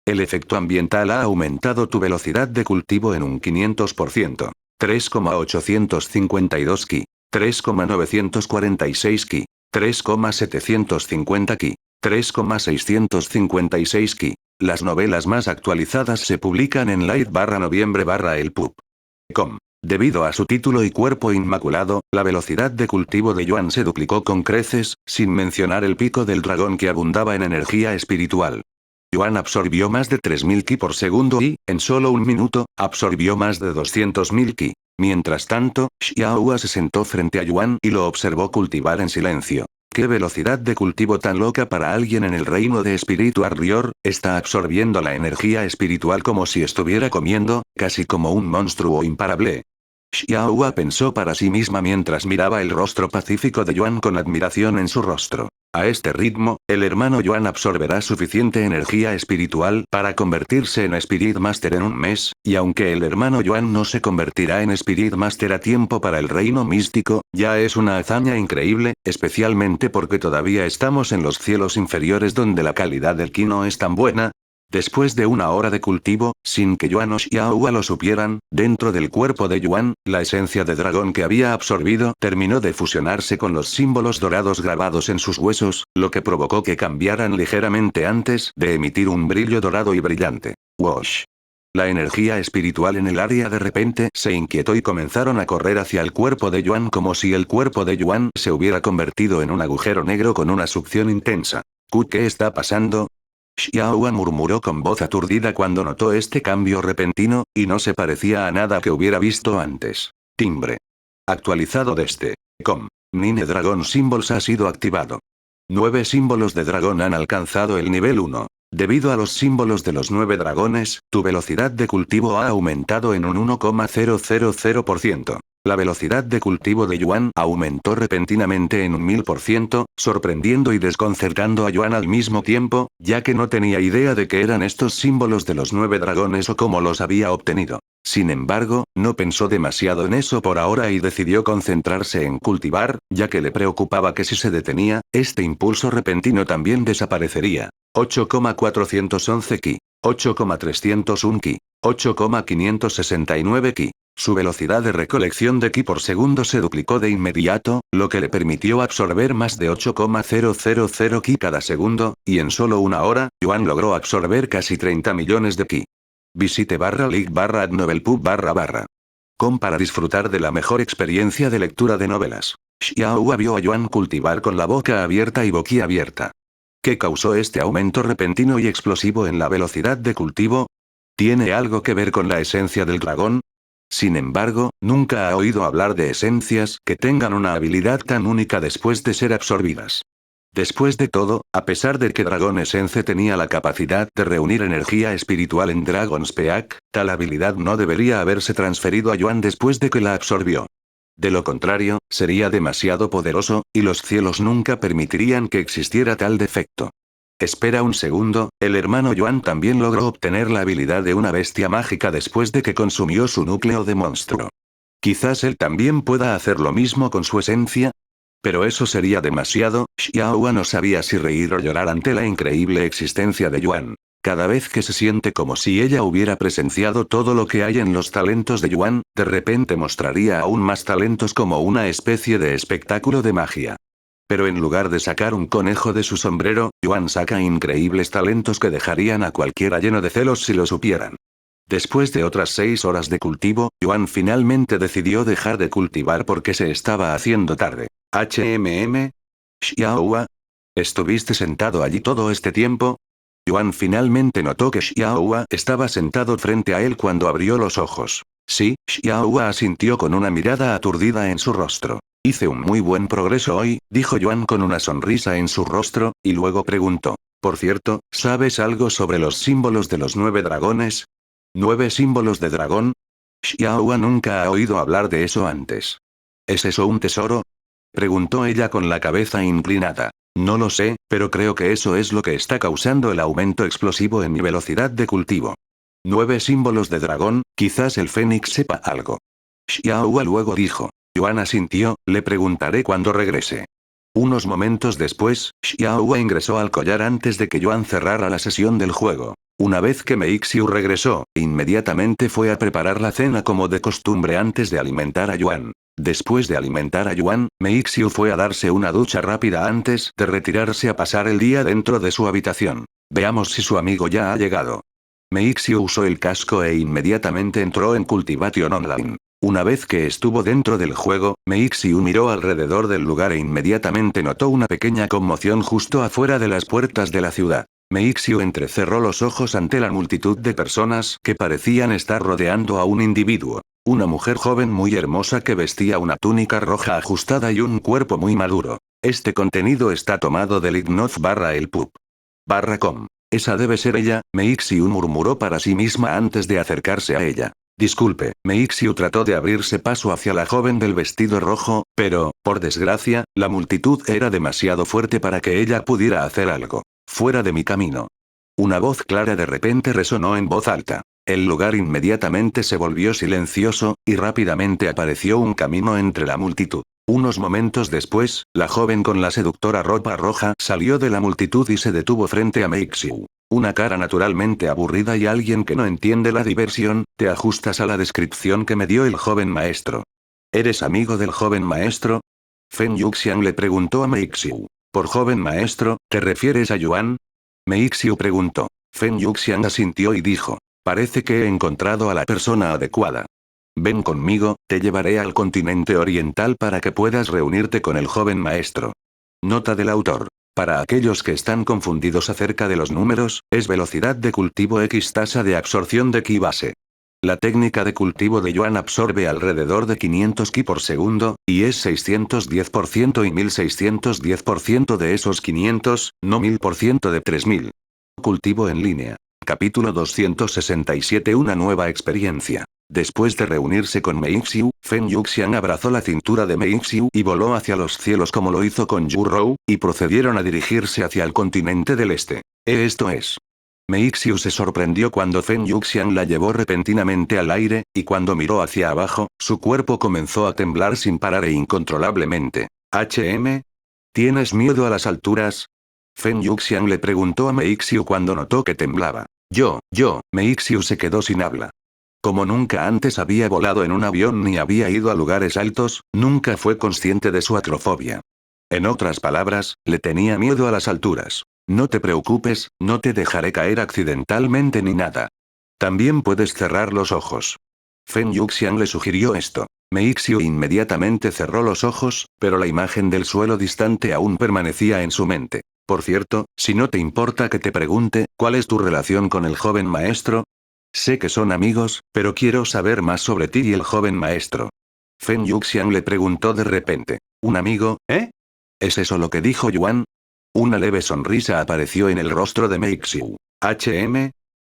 El efecto ambiental ha aumentado tu velocidad de cultivo en un 500%. 3,852 ki. 3,946 ki. 3,750 ki. 3,656 ki. Las novelas más actualizadas se publican en light/noviembre/elpub.com. Debido a su título y cuerpo inmaculado, la velocidad de cultivo de Yuan se duplicó con creces, sin mencionar el pico del dragón que abundaba en energía espiritual. Yuan absorbió más de 3000 ki por segundo y, en solo un minuto, absorbió más de 200.000 ki. Mientras tanto, Xiaohua se sentó frente a Yuan y lo observó cultivar en silencio. ¡Qué velocidad de cultivo tan loca para alguien en el reino de Espíritu Warrior! Está absorbiendo la energía espiritual como si estuviera comiendo, casi como un monstruo imparable. Xiaohua pensó para sí misma mientras miraba el rostro pacífico de Yuan con admiración en su rostro. A este ritmo, el hermano Yuan absorberá suficiente energía espiritual para convertirse en Spirit Master en un mes, y aunque el hermano Yuan no se convertirá en Spirit Master a tiempo para el reino místico, ya es una hazaña increíble, especialmente porque todavía estamos en los cielos inferiores donde la calidad del ki no es tan buena. Después de una hora de cultivo, sin que Yuan o Xiaohua lo supieran, dentro del cuerpo de Yuan, la esencia de dragón que había absorbido terminó de fusionarse con los símbolos dorados grabados en sus huesos, lo que provocó que cambiaran ligeramente antes de emitir un brillo dorado y brillante. Wash. La energía espiritual en el área de repente se inquietó y comenzaron a correr hacia el cuerpo de Yuan como si el cuerpo de Yuan se hubiera convertido en un agujero negro con una succión intensa. ¿Qué está pasando? Xiaohua murmuró con voz aturdida cuando notó este cambio repentino, y no se parecía a nada que hubiera visto antes. Timbre. Actualizado desde com. Nine Dragon Symbols ha sido activado. 9 símbolos de dragón han alcanzado el nivel 1. Debido a los símbolos de los 9 dragones, tu velocidad de cultivo ha aumentado en un 1,000%. La velocidad de cultivo de Yuan aumentó repentinamente en un 1000%, sorprendiendo y desconcertando a Yuan al mismo tiempo, ya que no tenía idea de qué eran estos símbolos de los 9 dragones o cómo los había obtenido. Sin embargo, no pensó demasiado en eso por ahora y decidió concentrarse en cultivar, ya que le preocupaba que si se detenía, este impulso repentino también desaparecería. 8,411 ki. 8,301 ki. 8,569 ki. Su velocidad de recolección de ki por segundo se duplicó de inmediato, lo que le permitió absorber más de 8,000 ki cada segundo, y en solo una hora, Yuan logró absorber casi 30 millones de ki. Visite /link/adnovelpub/. Com para disfrutar de la mejor experiencia de lectura de novelas. Xiaohua vio a Yuan cultivar con la boca abierta y boquiabierta. ¿Qué causó este aumento repentino y explosivo en la velocidad de cultivo? ¿Tiene algo que ver con la esencia del dragón? Sin embargo, nunca ha oído hablar de esencias que tengan una habilidad tan única después de ser absorbidas. Después de todo, a pesar de que Dragon Essence tenía la capacidad de reunir energía espiritual en Dragon's Peak, tal habilidad no debería haberse transferido a Yuan después de que la absorbió. De lo contrario, sería demasiado poderoso, y los cielos nunca permitirían que existiera tal defecto. Espera un segundo, el hermano Yuan también logró obtener la habilidad de una bestia mágica después de que consumió su núcleo de monstruo. Quizás él también pueda hacer lo mismo con su esencia. Pero eso sería demasiado. Xiaohua no sabía si reír o llorar ante la increíble existencia de Yuan. Cada vez que se siente como si ella hubiera presenciado todo lo que hay en los talentos de Yuan, de repente mostraría aún más talentos como una especie de espectáculo de magia. Pero en lugar de sacar un conejo de su sombrero, Yuan saca increíbles talentos que dejarían a cualquiera lleno de celos si lo supieran. Después de otras 6 horas de cultivo, Yuan finalmente decidió dejar de cultivar porque se estaba haciendo tarde. Xiaohua. ¿Estuviste sentado allí todo este tiempo? Yuan finalmente notó que Xiaohua estaba sentado frente a él cuando abrió los ojos. Sí, Xiaohua asintió con una mirada aturdida en su rostro. Hice un muy buen progreso hoy, dijo Yuan con una sonrisa en su rostro, y luego preguntó. Por cierto, ¿sabes algo sobre los símbolos de los 9 dragones? ¿9 símbolos de dragón? Xiaohua nunca ha oído hablar de eso antes. ¿Es eso un tesoro? Preguntó ella con la cabeza inclinada. No lo sé, pero creo que eso es lo que está causando el aumento explosivo en mi velocidad de cultivo. 9 símbolos de dragón, quizás el Fénix sepa algo. Xiaohua luego dijo. Yuan asintió, le preguntaré cuando regrese. Unos momentos después, Xiaohua ingresó al collar antes de que Yuan cerrara la sesión del juego. Una vez que Meixiu regresó, inmediatamente fue a preparar la cena como de costumbre antes de alimentar a Yuan. Después de alimentar a Yuan, Meixiu fue a darse una ducha rápida antes de retirarse a pasar el día dentro de su habitación. Veamos si su amigo ya ha llegado. Meixiu usó el casco e inmediatamente entró en Cultivation Online. Una vez que estuvo dentro del juego, Meixiu miró alrededor del lugar e inmediatamente notó una pequeña conmoción justo afuera de las puertas de la ciudad. Meixiu entrecerró los ojos ante la multitud de personas que parecían estar rodeando a un individuo. Una mujer joven muy hermosa que vestía una túnica roja ajustada y un cuerpo muy maduro. Este contenido está tomado del ignoz/elpub.com. Esa debe ser ella, Meixiu murmuró para sí misma antes de acercarse a ella. Disculpe, Meixiu trató de abrirse paso hacia la joven del vestido rojo, pero, por desgracia, la multitud era demasiado fuerte para que ella pudiera hacer algo. Fuera de mi camino. Una voz clara de repente resonó en voz alta. El lugar inmediatamente se volvió silencioso, y rápidamente apareció un camino entre la multitud. Unos momentos después, la joven con la seductora ropa roja salió de la multitud y se detuvo frente a Meixiu. Una cara naturalmente aburrida y alguien que no entiende la diversión, te ajustas a la descripción que me dio el joven maestro. ¿Eres amigo del joven maestro? Feng Yuxian le preguntó a Meixiu. ¿Por joven maestro, te refieres a Yuan? Meixiu preguntó. Feng Yuxian asintió y dijo. Parece que he encontrado a la persona adecuada. Ven conmigo, te llevaré al continente oriental para que puedas reunirte con el joven maestro. Nota del autor. Para aquellos que están confundidos acerca de los números, es velocidad de cultivo X tasa de absorción de ki base. La técnica de cultivo de Yuan absorbe alrededor de 500 ki por segundo, y es 610% y 1610% de esos 500, no 1000% de 3000. Cultivo en línea. Capítulo 267. Una nueva experiencia. Después de reunirse con Meixiu, Feng Yuxian abrazó la cintura de Meixiu y voló hacia los cielos como lo hizo con Yu Rou, y procedieron a dirigirse hacia el continente del este. Esto es. Meixiu se sorprendió cuando Feng Yuxian la llevó repentinamente al aire, y cuando miró hacia abajo, su cuerpo comenzó a temblar sin parar e incontrolablemente. ¿Tienes miedo a las alturas? Feng Yuxian le preguntó a Meixiu cuando notó que temblaba. Meixiu se quedó sin habla. Como nunca antes había volado en un avión ni había ido a lugares altos, nunca fue consciente de su atrofobia. En otras palabras, le tenía miedo a las alturas. No te preocupes, no te dejaré caer accidentalmente ni nada. También puedes cerrar los ojos. Feng Yuxian le sugirió esto. Meixiu inmediatamente cerró los ojos, pero la imagen del suelo distante aún permanecía en su mente. Por cierto, si no te importa que te pregunte, ¿cuál es tu relación con el joven maestro? Sé que son amigos, pero quiero saber más sobre ti y el joven maestro. Feng Yuxian le preguntó de repente. ¿Un amigo, eh? ¿Es eso lo que dijo Yuan? Una leve sonrisa apareció en el rostro de Meixiu.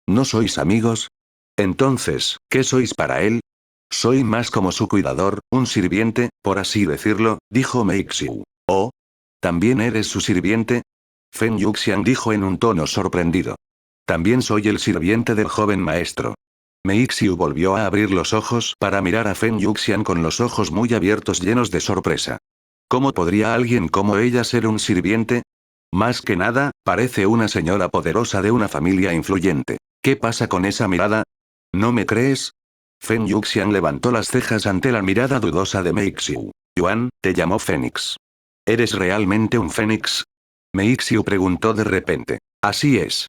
¿No sois amigos? Entonces, ¿qué sois para él? Soy más como su cuidador, un sirviente, por así decirlo, dijo Meixiu. ¿Oh? ¿También eres su sirviente? Feng Yuxian dijo en un tono sorprendido. También soy el sirviente del joven maestro. Meixiu volvió a abrir los ojos para mirar a Feng Yuxian con los ojos muy abiertos llenos de sorpresa. ¿Cómo podría alguien como ella ser un sirviente? Más que nada, parece una señora poderosa de una familia influyente. ¿Qué pasa con esa mirada? ¿No me crees? Feng Yuxian levantó las cejas ante la mirada dudosa de Meixiu. Yuan, te llamó Fénix. ¿Eres realmente un fénix? Meixiu preguntó de repente. Así es.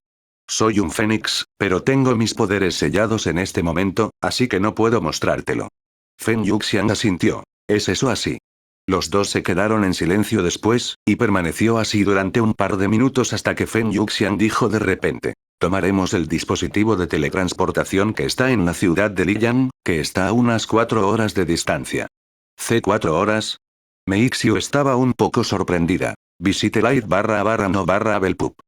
Soy un fénix, pero tengo mis poderes sellados en este momento, así que no puedo mostrártelo. Feng Yuxian asintió. ¿Es eso así? Los dos se quedaron en silencio después, y permaneció así durante un par de minutos hasta que Feng Yuxian dijo de repente. Tomaremos el dispositivo de teletransportación que está en la ciudad de Liyan, que está a unas 4 horas de distancia. ¿4 horas? Meixiu estaba un poco sorprendida. Visite light_no_abelpup.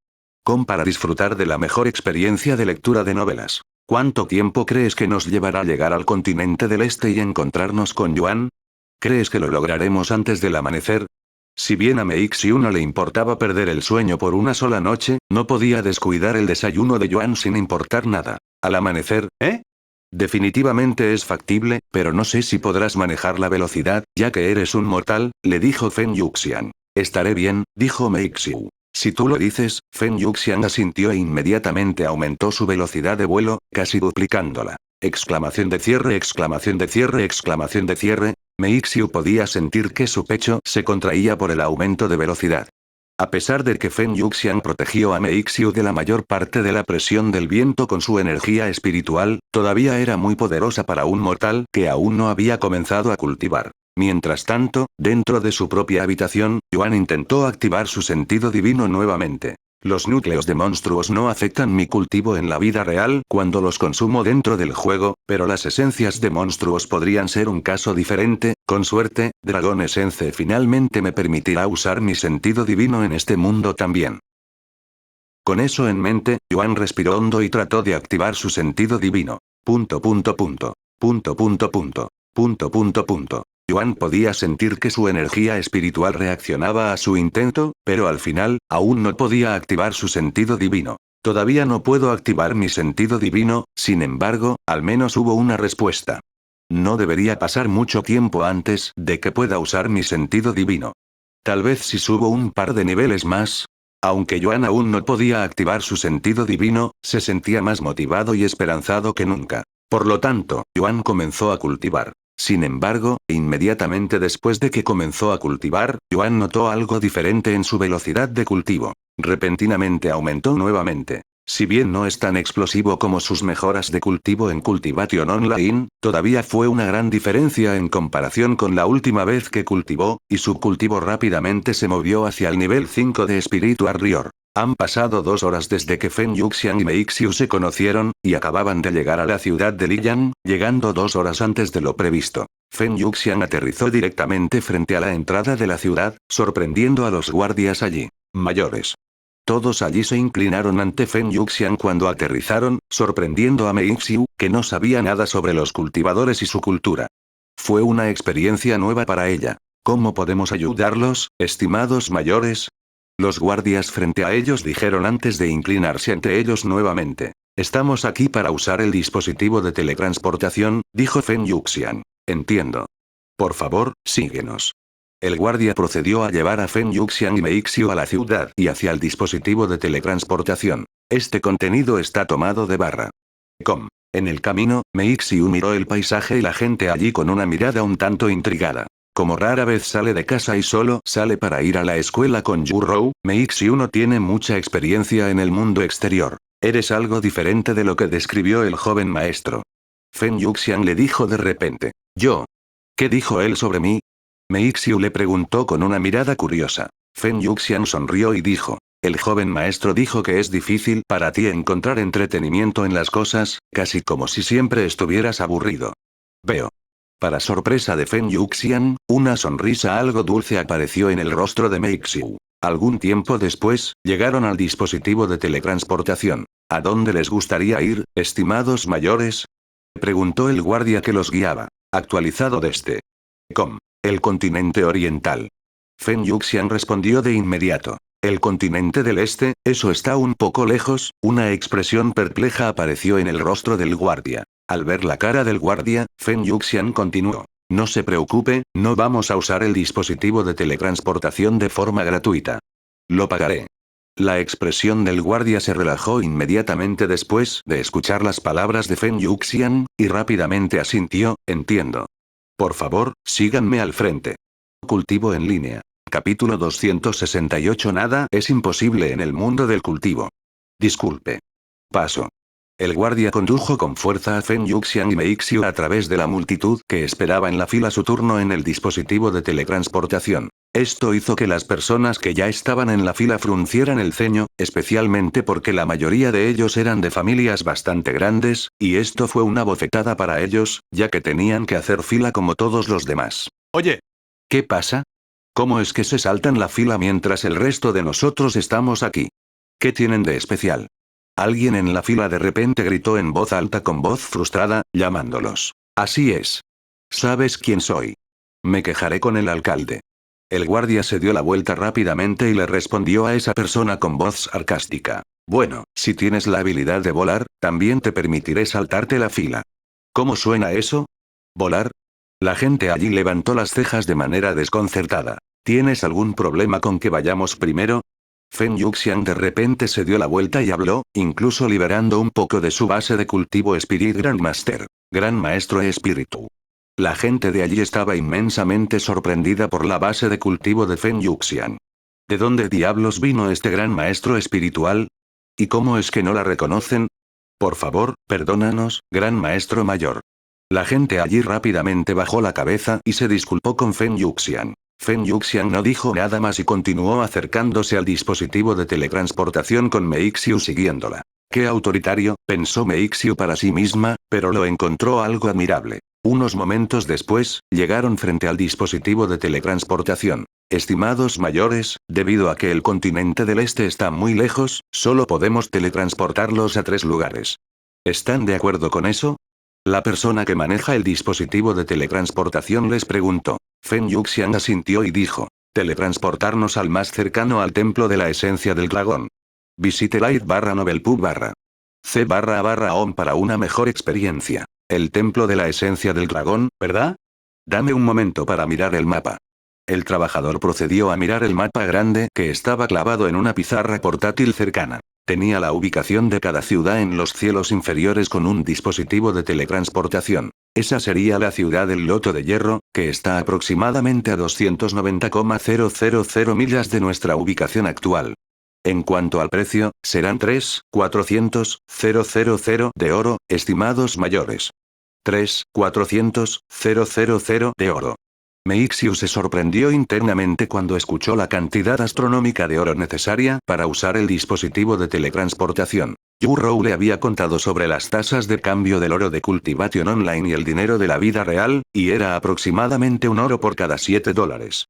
Para disfrutar de la mejor experiencia de lectura de novelas. ¿Cuánto tiempo crees que nos llevará llegar al continente del este y encontrarnos con Yuan? ¿Crees que lo lograremos antes del amanecer? Si bien a Meixiu no le importaba perder el sueño por una sola noche, no podía descuidar el desayuno de Yuan sin importar nada. ¿Al amanecer, eh? Definitivamente es factible, pero no sé si podrás manejar la velocidad, ya que eres un mortal, le dijo Feng Yuxian. Estaré bien, dijo Meixiu. Si tú lo dices, Feng Yuxian asintió e inmediatamente aumentó su velocidad de vuelo, casi duplicándola. Exclamación de cierre, exclamación de cierre, exclamación de cierre. Meixiu podía sentir que su pecho se contraía por el aumento de velocidad. A pesar de que Feng Yuxian protegió a Meixiu de la mayor parte de la presión del viento con su energía espiritual, todavía era muy poderosa para un mortal que aún no había comenzado a cultivar. Mientras tanto, dentro de su propia habitación, Yuan intentó activar su sentido divino nuevamente. Los núcleos de monstruos no afectan mi cultivo en la vida real cuando los consumo dentro del juego, pero las esencias de monstruos podrían ser un caso diferente. Con suerte, Dragon Essence finalmente me permitirá usar mi sentido divino en este mundo también. Con eso en mente, Yuan respiró hondo y trató de activar su sentido divino. Punto punto punto. Punto punto punto. Yuan podía sentir que su energía espiritual reaccionaba a su intento, pero al final, aún no podía activar su sentido divino. Todavía no puedo activar mi sentido divino, sin embargo, al menos hubo una respuesta. No debería pasar mucho tiempo antes de que pueda usar mi sentido divino. Tal vez si subo un par de niveles más. Aunque Yuan aún no podía activar su sentido divino, se sentía más motivado y esperanzado que nunca. Por lo tanto, Yuan comenzó a cultivar. Sin embargo, inmediatamente después de que comenzó a cultivar, Yuan notó algo diferente en su velocidad de cultivo. Repentinamente aumentó nuevamente. Si bien no es tan explosivo como sus mejoras de cultivo en Cultivation Online, todavía fue una gran diferencia en comparación con la última vez que cultivó, y su cultivo rápidamente se movió hacia el nivel 5 de Spiritual Warrior. Han pasado 2 horas desde que Feng Yuxian y Meixiu se conocieron, y acababan de llegar a la ciudad de Liyan, llegando 2 horas antes de lo previsto. Feng Yuxian aterrizó directamente frente a la entrada de la ciudad, sorprendiendo a los guardias allí. Mayores. Todos allí se inclinaron ante Feng Yuxian cuando aterrizaron, sorprendiendo a Meixiu, que no sabía nada sobre los cultivadores y su cultura. Fue una experiencia nueva para ella. ¿Cómo podemos ayudarlos, estimados mayores? Los guardias frente a ellos dijeron antes de inclinarse ante ellos nuevamente. Estamos aquí para usar el dispositivo de teletransportación, dijo Feng Yuxian. Entiendo. Por favor, síguenos. El guardia procedió a llevar a Feng Yuxian y Meixiu a la ciudad y hacia el dispositivo de teletransportación. Este contenido está tomado de barra. En el camino, Meixiu miró el paisaje y la gente allí con una mirada un tanto intrigada. Como rara vez sale de casa y solo sale para ir a la escuela con Yu Rou, Meixiu no tiene mucha experiencia en el mundo exterior. Eres algo diferente de lo que describió el joven maestro. Feng Yuxian le dijo de repente. ¿Yo? ¿Qué dijo él sobre mí? Meixiu le preguntó con una mirada curiosa. Feng Yuxian sonrió y dijo. El joven maestro dijo que es difícil para ti encontrar entretenimiento en las cosas, casi como si siempre estuvieras aburrido. Veo. Para sorpresa de Feng Yuxian, una sonrisa algo dulce apareció en el rostro de Meixiu. Algún tiempo después, llegaron al dispositivo de teletransportación. ¿A dónde les gustaría ir, estimados mayores? Preguntó el guardia que los guiaba. Actualizado desde. El continente oriental. Feng Yuxian respondió de inmediato. El continente del este, eso está un poco lejos. Una expresión perpleja apareció en el rostro del guardia. Al ver la cara del guardia, Feng Yuxian continuó. No se preocupe, no vamos a usar el dispositivo de teletransportación de forma gratuita. Lo pagaré. La expresión del guardia se relajó inmediatamente después de escuchar las palabras de Feng Yuxian, y rápidamente asintió, entiendo. Por favor, síganme al frente. Cultivo en línea. Capítulo 268. Nada es imposible en el mundo del cultivo. Disculpe. Paso. El guardia condujo con fuerza a Feng Yuxian y Meixiu a través de la multitud que esperaba en la fila su turno en el dispositivo de teletransportación. Esto hizo que las personas que ya estaban en la fila fruncieran el ceño, especialmente porque la mayoría de ellos eran de familias bastante grandes, y esto fue una bofetada para ellos, ya que tenían que hacer fila como todos los demás. Oye. ¿Qué pasa? ¿Cómo es que se saltan la fila mientras el resto de nosotros estamos aquí? ¿Qué tienen de especial? Alguien en la fila de repente gritó en voz alta con voz frustrada, llamándolos. Así es. ¿Sabes quién soy? Me quejaré con el alcalde. El guardia se dio la vuelta rápidamente y le respondió a esa persona con voz sarcástica. Bueno, si tienes la habilidad de volar, también te permitiré saltarte la fila. ¿Cómo suena eso? ¿Volar? La gente allí levantó las cejas de manera desconcertada. ¿Tienes algún problema con que vayamos primero? Feng Yuxian de repente se dio la vuelta y habló, incluso liberando un poco de su base de cultivo Spirit Grandmaster. Gran Maestro Espíritu. La gente de allí estaba inmensamente sorprendida por la base de cultivo de Feng Yuxian. ¿De dónde diablos vino este gran maestro espiritual? ¿Y cómo es que no la reconocen? Por favor, perdónanos, gran maestro mayor. La gente allí rápidamente bajó la cabeza y se disculpó con Feng Yuxian. Feng Yuxian no dijo nada más y continuó acercándose al dispositivo de teletransportación con Meixiu siguiéndola. Qué autoritario, pensó Meixiu para sí misma, pero lo encontró algo admirable. Unos momentos después, llegaron frente al dispositivo de teletransportación. Estimados mayores, debido a que el continente del este está muy lejos, solo podemos teletransportarlos a 3 lugares. ¿Están de acuerdo con eso? La persona que maneja el dispositivo de teletransportación les preguntó. Feng Yuxian asintió y dijo. Teletransportarnos al más cercano al templo de la esencia del dragón. Visite live.novelpub/c/OM para una mejor experiencia. El templo de la esencia del dragón, ¿verdad? Dame un momento para mirar el mapa. El trabajador procedió a mirar el mapa grande que estaba clavado en una pizarra portátil cercana. Tenía la ubicación de cada ciudad en los cielos inferiores con un dispositivo de teletransportación. Esa sería la ciudad del Loto de Hierro, que está aproximadamente a 290,000 millas de nuestra ubicación actual. En cuanto al precio, serán 3.400.000 de oro, estimados mayores. 3.400.000 de oro. Meixiu se sorprendió internamente cuando escuchó la cantidad astronómica de oro necesaria para usar el dispositivo de teletransportación. Yu Rou le había contado sobre las tasas de cambio del oro de Cultivation Online y el dinero de la vida real, y era aproximadamente un oro por cada $7.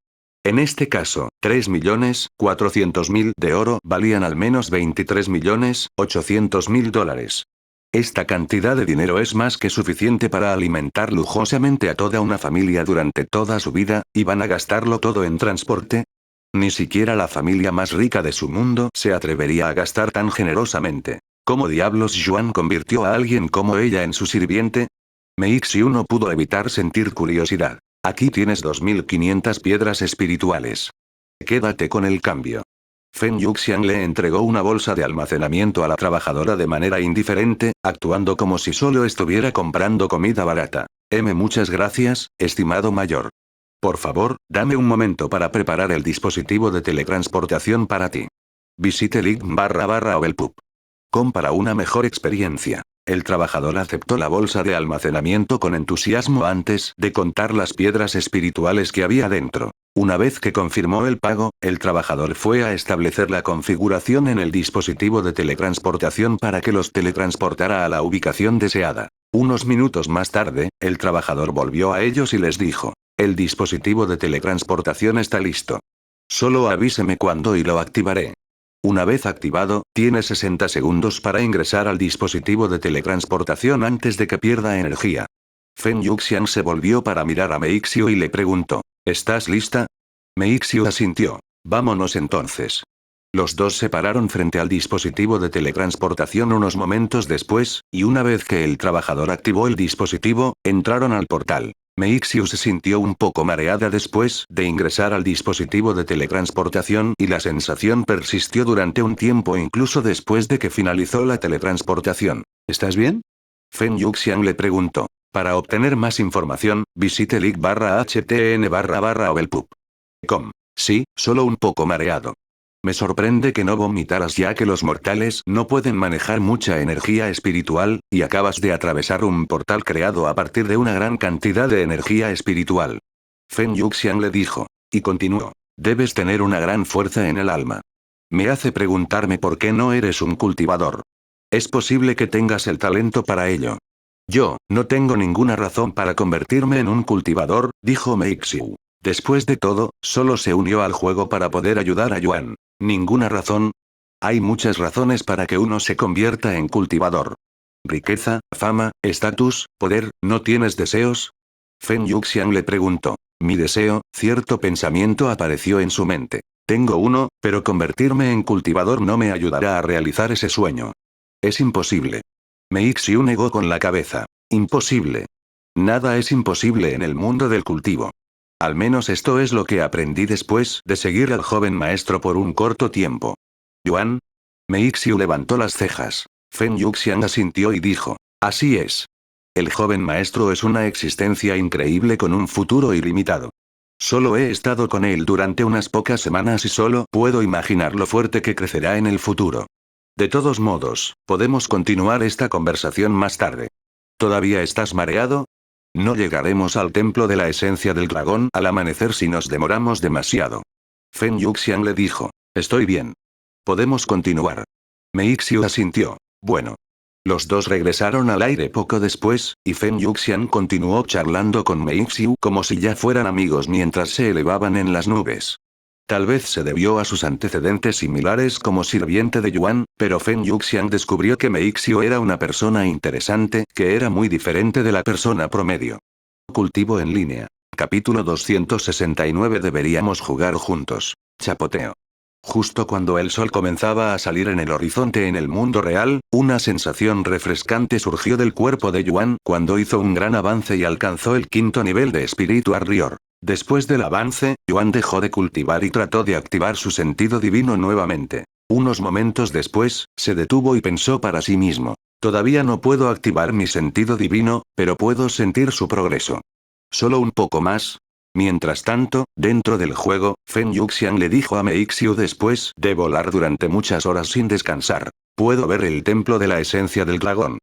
En este caso, 3.400.000 de oro valían al menos $23.800.000. Esta cantidad de dinero es más que suficiente para alimentar lujosamente a toda una familia durante toda su vida, ¿y van a gastarlo todo en transporte? Ni siquiera la familia más rica de su mundo se atrevería a gastar tan generosamente. ¿Cómo diablos Yuan convirtió a alguien como ella en su sirviente? Meixiu no pudo evitar sentir curiosidad. Aquí tienes 2.500 piedras espirituales. Quédate con el cambio. Feng Yuxian le entregó una bolsa de almacenamiento a la trabajadora de manera indiferente, actuando como si solo estuviera comprando comida barata. Muchas gracias, estimado mayor. Por favor, dame un momento para preparar el dispositivo de teletransportación para ti. Visite link.com para una mejor experiencia. El trabajador aceptó la bolsa de almacenamiento con entusiasmo antes de contar las piedras espirituales que había dentro. Una vez que confirmó el pago, el trabajador fue a establecer la configuración en el dispositivo de teletransportación para que los teletransportara a la ubicación deseada. Unos minutos más tarde, el trabajador volvió a ellos y les dijo: el dispositivo de teletransportación está listo. Solo avíseme cuándo y lo activaré. Una vez activado, tiene 60 segundos para ingresar al dispositivo de teletransportación antes de que pierda energía. Feng Yuxian se volvió para mirar a Meixiu y le preguntó: ¿estás lista? Meixiu asintió. Vámonos entonces. Los dos se pararon frente al dispositivo de teletransportación unos momentos después, y una vez que el trabajador activó el dispositivo, entraron al portal. Meixiu se sintió un poco mareada después de ingresar al dispositivo de teletransportación y la sensación persistió durante un tiempo incluso después de que finalizó la teletransportación. ¿Estás bien? Feng Yuxian le preguntó. Para obtener más información, visite link.htn//ovelpup.com. Sí, solo un poco mareado. Me sorprende que no vomitaras ya que los mortales no pueden manejar mucha energía espiritual, y acabas de atravesar un portal creado a partir de una gran cantidad de energía espiritual. Feng Yuxian le dijo. Y continuó. Debes tener una gran fuerza en el alma. Me hace preguntarme por qué no eres un cultivador. Es posible que tengas el talento para ello. Yo, no tengo ninguna razón para convertirme en un cultivador, dijo Meixiu. Después de todo, solo se unió al juego para poder ayudar a Yuan. ¿Ninguna razón? Hay muchas razones para que uno se convierta en cultivador. Riqueza, fama, estatus, poder, ¿no tienes deseos? Feng Yuxian le preguntó. Mi deseo, cierto pensamiento apareció en su mente. Tengo uno, pero convertirme en cultivador no me ayudará a realizar ese sueño. Es imposible. Meixiu negó con la cabeza. Imposible. Nada es imposible en el mundo del cultivo. Al menos esto es lo que aprendí después de seguir al joven maestro por un corto tiempo. ¿Yuan? Meixiu levantó las cejas. Feng Yuxian asintió y dijo. Así es. El joven maestro es una existencia increíble con un futuro ilimitado. Solo he estado con él durante unas pocas semanas y solo puedo imaginar lo fuerte que crecerá en el futuro. De todos modos, podemos continuar esta conversación más tarde. ¿Todavía estás mareado? No llegaremos al templo de la esencia del dragón al amanecer si nos demoramos demasiado. Feng Yuxian le dijo. Estoy bien. Podemos continuar. Meixiu asintió. Bueno. Los dos regresaron al aire poco después, y Feng Yuxian continuó charlando con Meixiu como si ya fueran amigos mientras se elevaban en las nubes. Tal vez se debió a sus antecedentes similares como sirviente de Yuan, pero Feng Yuxiang descubrió que Meixiu era una persona interesante, que era muy diferente de la persona promedio. Cultivo en línea. Capítulo 269. Deberíamos jugar juntos. Chapoteo. Justo cuando el sol comenzaba a salir en el horizonte en el mundo real, una sensación refrescante surgió del cuerpo de Yuan cuando hizo un gran avance y alcanzó el 5.º nivel de espíritu Arrior. Después del avance, Yuan dejó de cultivar y trató de activar su sentido divino nuevamente. Unos momentos después, se detuvo y pensó para sí mismo. Todavía no puedo activar mi sentido divino, pero puedo sentir su progreso. Solo un poco más. Mientras tanto, dentro del juego, Feng Yuxiang le dijo a Meixiu después de volar durante muchas horas sin descansar. Puedo ver el templo de la esencia del dragón.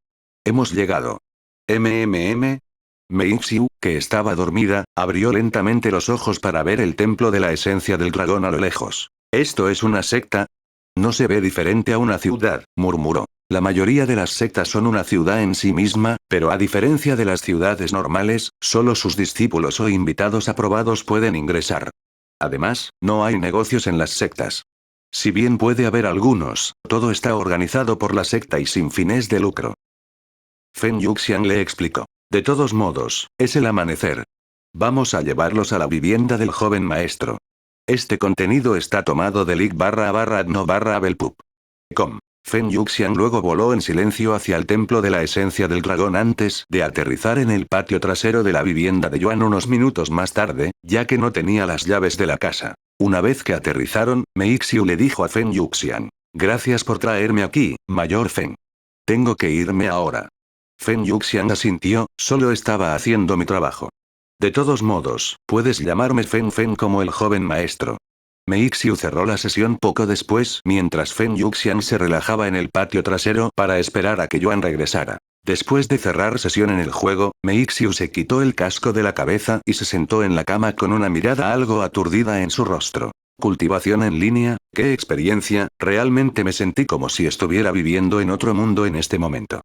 Hemos llegado. Meixiu, que estaba dormida, abrió lentamente los ojos para ver el templo de la esencia del dragón a lo lejos. ¿Esto es una secta? No se ve diferente a una ciudad, murmuró. La mayoría de las sectas son una ciudad en sí misma, pero a diferencia de las ciudades normales, solo sus discípulos o invitados aprobados pueden ingresar. Además, no hay negocios en las sectas. Si bien puede haber algunos, todo está organizado por la secta y sin fines de lucro. Feng Yuxiang le explicó. De todos modos, es el amanecer. Vamos a llevarlos a la vivienda del joven maestro. Este contenido está tomado de link/adno/abelpup.com. Feng Yuxiang luego voló en silencio hacia el templo de la esencia del dragón antes de aterrizar en el patio trasero de la vivienda de Yuan unos minutos más tarde, ya que no tenía las llaves de la casa. Una vez que aterrizaron, Meixiu le dijo a Feng Yuxiang. Gracias por traerme aquí, Mayor Feng. Tengo que irme ahora. Feng Yuxiang asintió, solo estaba haciendo mi trabajo. De todos modos, puedes llamarme Feng Feng como el joven maestro. Meixiu cerró la sesión poco después mientras Feng Yuxiang se relajaba en el patio trasero para esperar a que Yuan regresara. Después de cerrar sesión en el juego, Meixiu se quitó el casco de la cabeza y se sentó en la cama con una mirada algo aturdida en su rostro. Cultivación en línea, qué experiencia, realmente me sentí como si estuviera viviendo en otro mundo en este momento.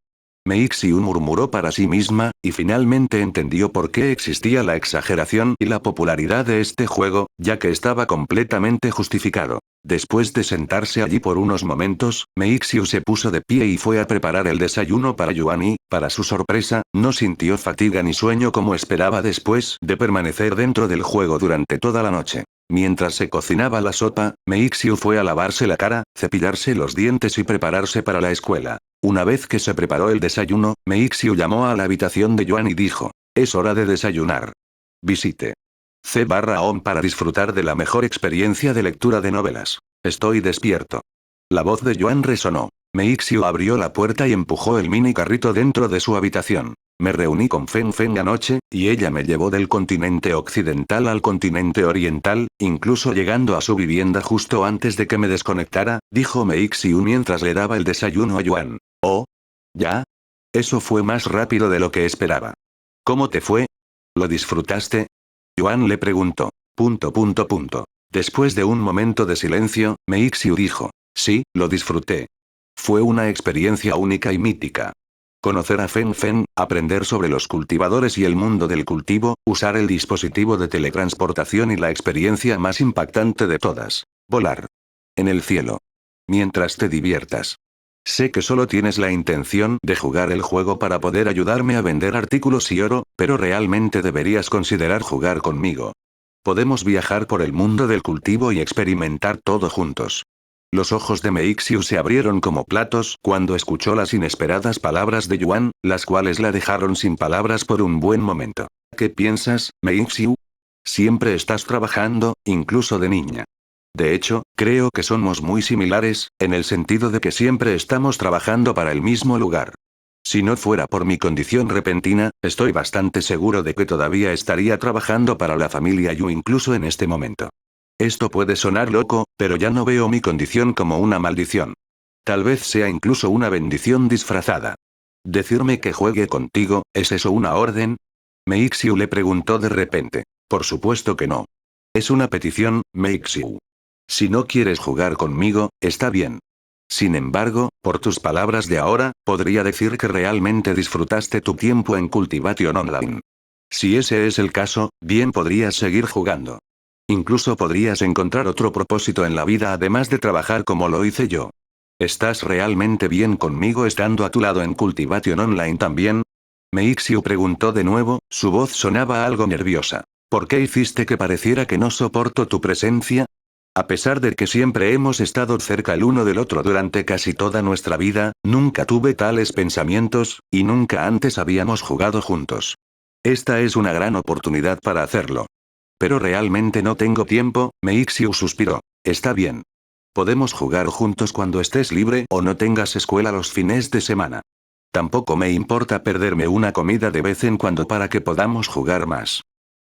Meixiu murmuró para sí misma, y finalmente entendió por qué existía la exageración y la popularidad de este juego, ya que estaba completamente justificado. Después de sentarse allí por unos momentos, Meixiu se puso de pie y fue a preparar el desayuno para Yuan y, para su sorpresa, no sintió fatiga ni sueño como esperaba después de permanecer dentro del juego durante toda la noche. Mientras se cocinaba la sopa, Meixiu fue a lavarse la cara, cepillarse los dientes y prepararse para la escuela. Una vez que se preparó el desayuno, Meixiu llamó a la habitación de Yuan y dijo, es hora de desayunar. Visite C/OM para disfrutar de la mejor experiencia de lectura de novelas. Estoy despierto. La voz de Yuan resonó. Meixiu abrió la puerta y empujó el mini carrito dentro de su habitación. Me reuní con Feng Feng anoche, y ella me llevó del continente occidental al continente oriental, incluso llegando a su vivienda justo antes de que me desconectara, dijo Meixiu mientras le daba el desayuno a Yuan. ¿Oh? ¿Ya? Eso fue más rápido de lo que esperaba. ¿Cómo te fue? ¿Lo disfrutaste? Yuan le preguntó. Después de un momento de silencio, Meixiu dijo. Sí, lo disfruté. Fue una experiencia única y mítica. Conocer a Feng Feng, aprender sobre los cultivadores y el mundo del cultivo, usar el dispositivo de teletransportación y la experiencia más impactante de todas. Volar. En el cielo. Mientras te diviertas. Sé que solo tienes la intención de jugar el juego para poder ayudarme a vender artículos y oro, pero realmente deberías considerar jugar conmigo. Podemos viajar por el mundo del cultivo y experimentar todo juntos. Los ojos de Meixiu se abrieron como platos cuando escuchó las inesperadas palabras de Yuan, las cuales la dejaron sin palabras por un buen momento. ¿Qué piensas, Meixiu? Siempre estás trabajando, incluso de niña. De hecho, creo que somos muy similares, en el sentido de que siempre estamos trabajando para el mismo lugar. Si no fuera por mi condición repentina, estoy bastante seguro de que todavía estaría trabajando para la familia Yu incluso en este momento. Esto puede sonar loco, pero ya no veo mi condición como una maldición. Tal vez sea incluso una bendición disfrazada. Decirme que juegue contigo, ¿es eso una orden? Meixiu le preguntó de repente. Por supuesto que no. Es una petición, Meixiu. Si no quieres jugar conmigo, está bien. Sin embargo, por tus palabras de ahora, podría decir que realmente disfrutaste tu tiempo en Cultivation Online. Si ese es el caso, bien podrías seguir jugando. Incluso podrías encontrar otro propósito en la vida además de trabajar como lo hice yo. ¿Estás realmente bien conmigo estando a tu lado en Cultivation Online también? Meixiu preguntó de nuevo, su voz sonaba algo nerviosa. ¿Por qué hiciste que pareciera que no soporto tu presencia? A pesar de que siempre hemos estado cerca el uno del otro durante casi toda nuestra vida, nunca tuve tales pensamientos, y nunca antes habíamos jugado juntos. Esta es una gran oportunidad para hacerlo. Pero realmente no tengo tiempo, Meixiu suspiró. Está bien. Podemos jugar juntos cuando estés libre o no tengas escuela los fines de semana. Tampoco me importa perderme una comida de vez en cuando para que podamos jugar más.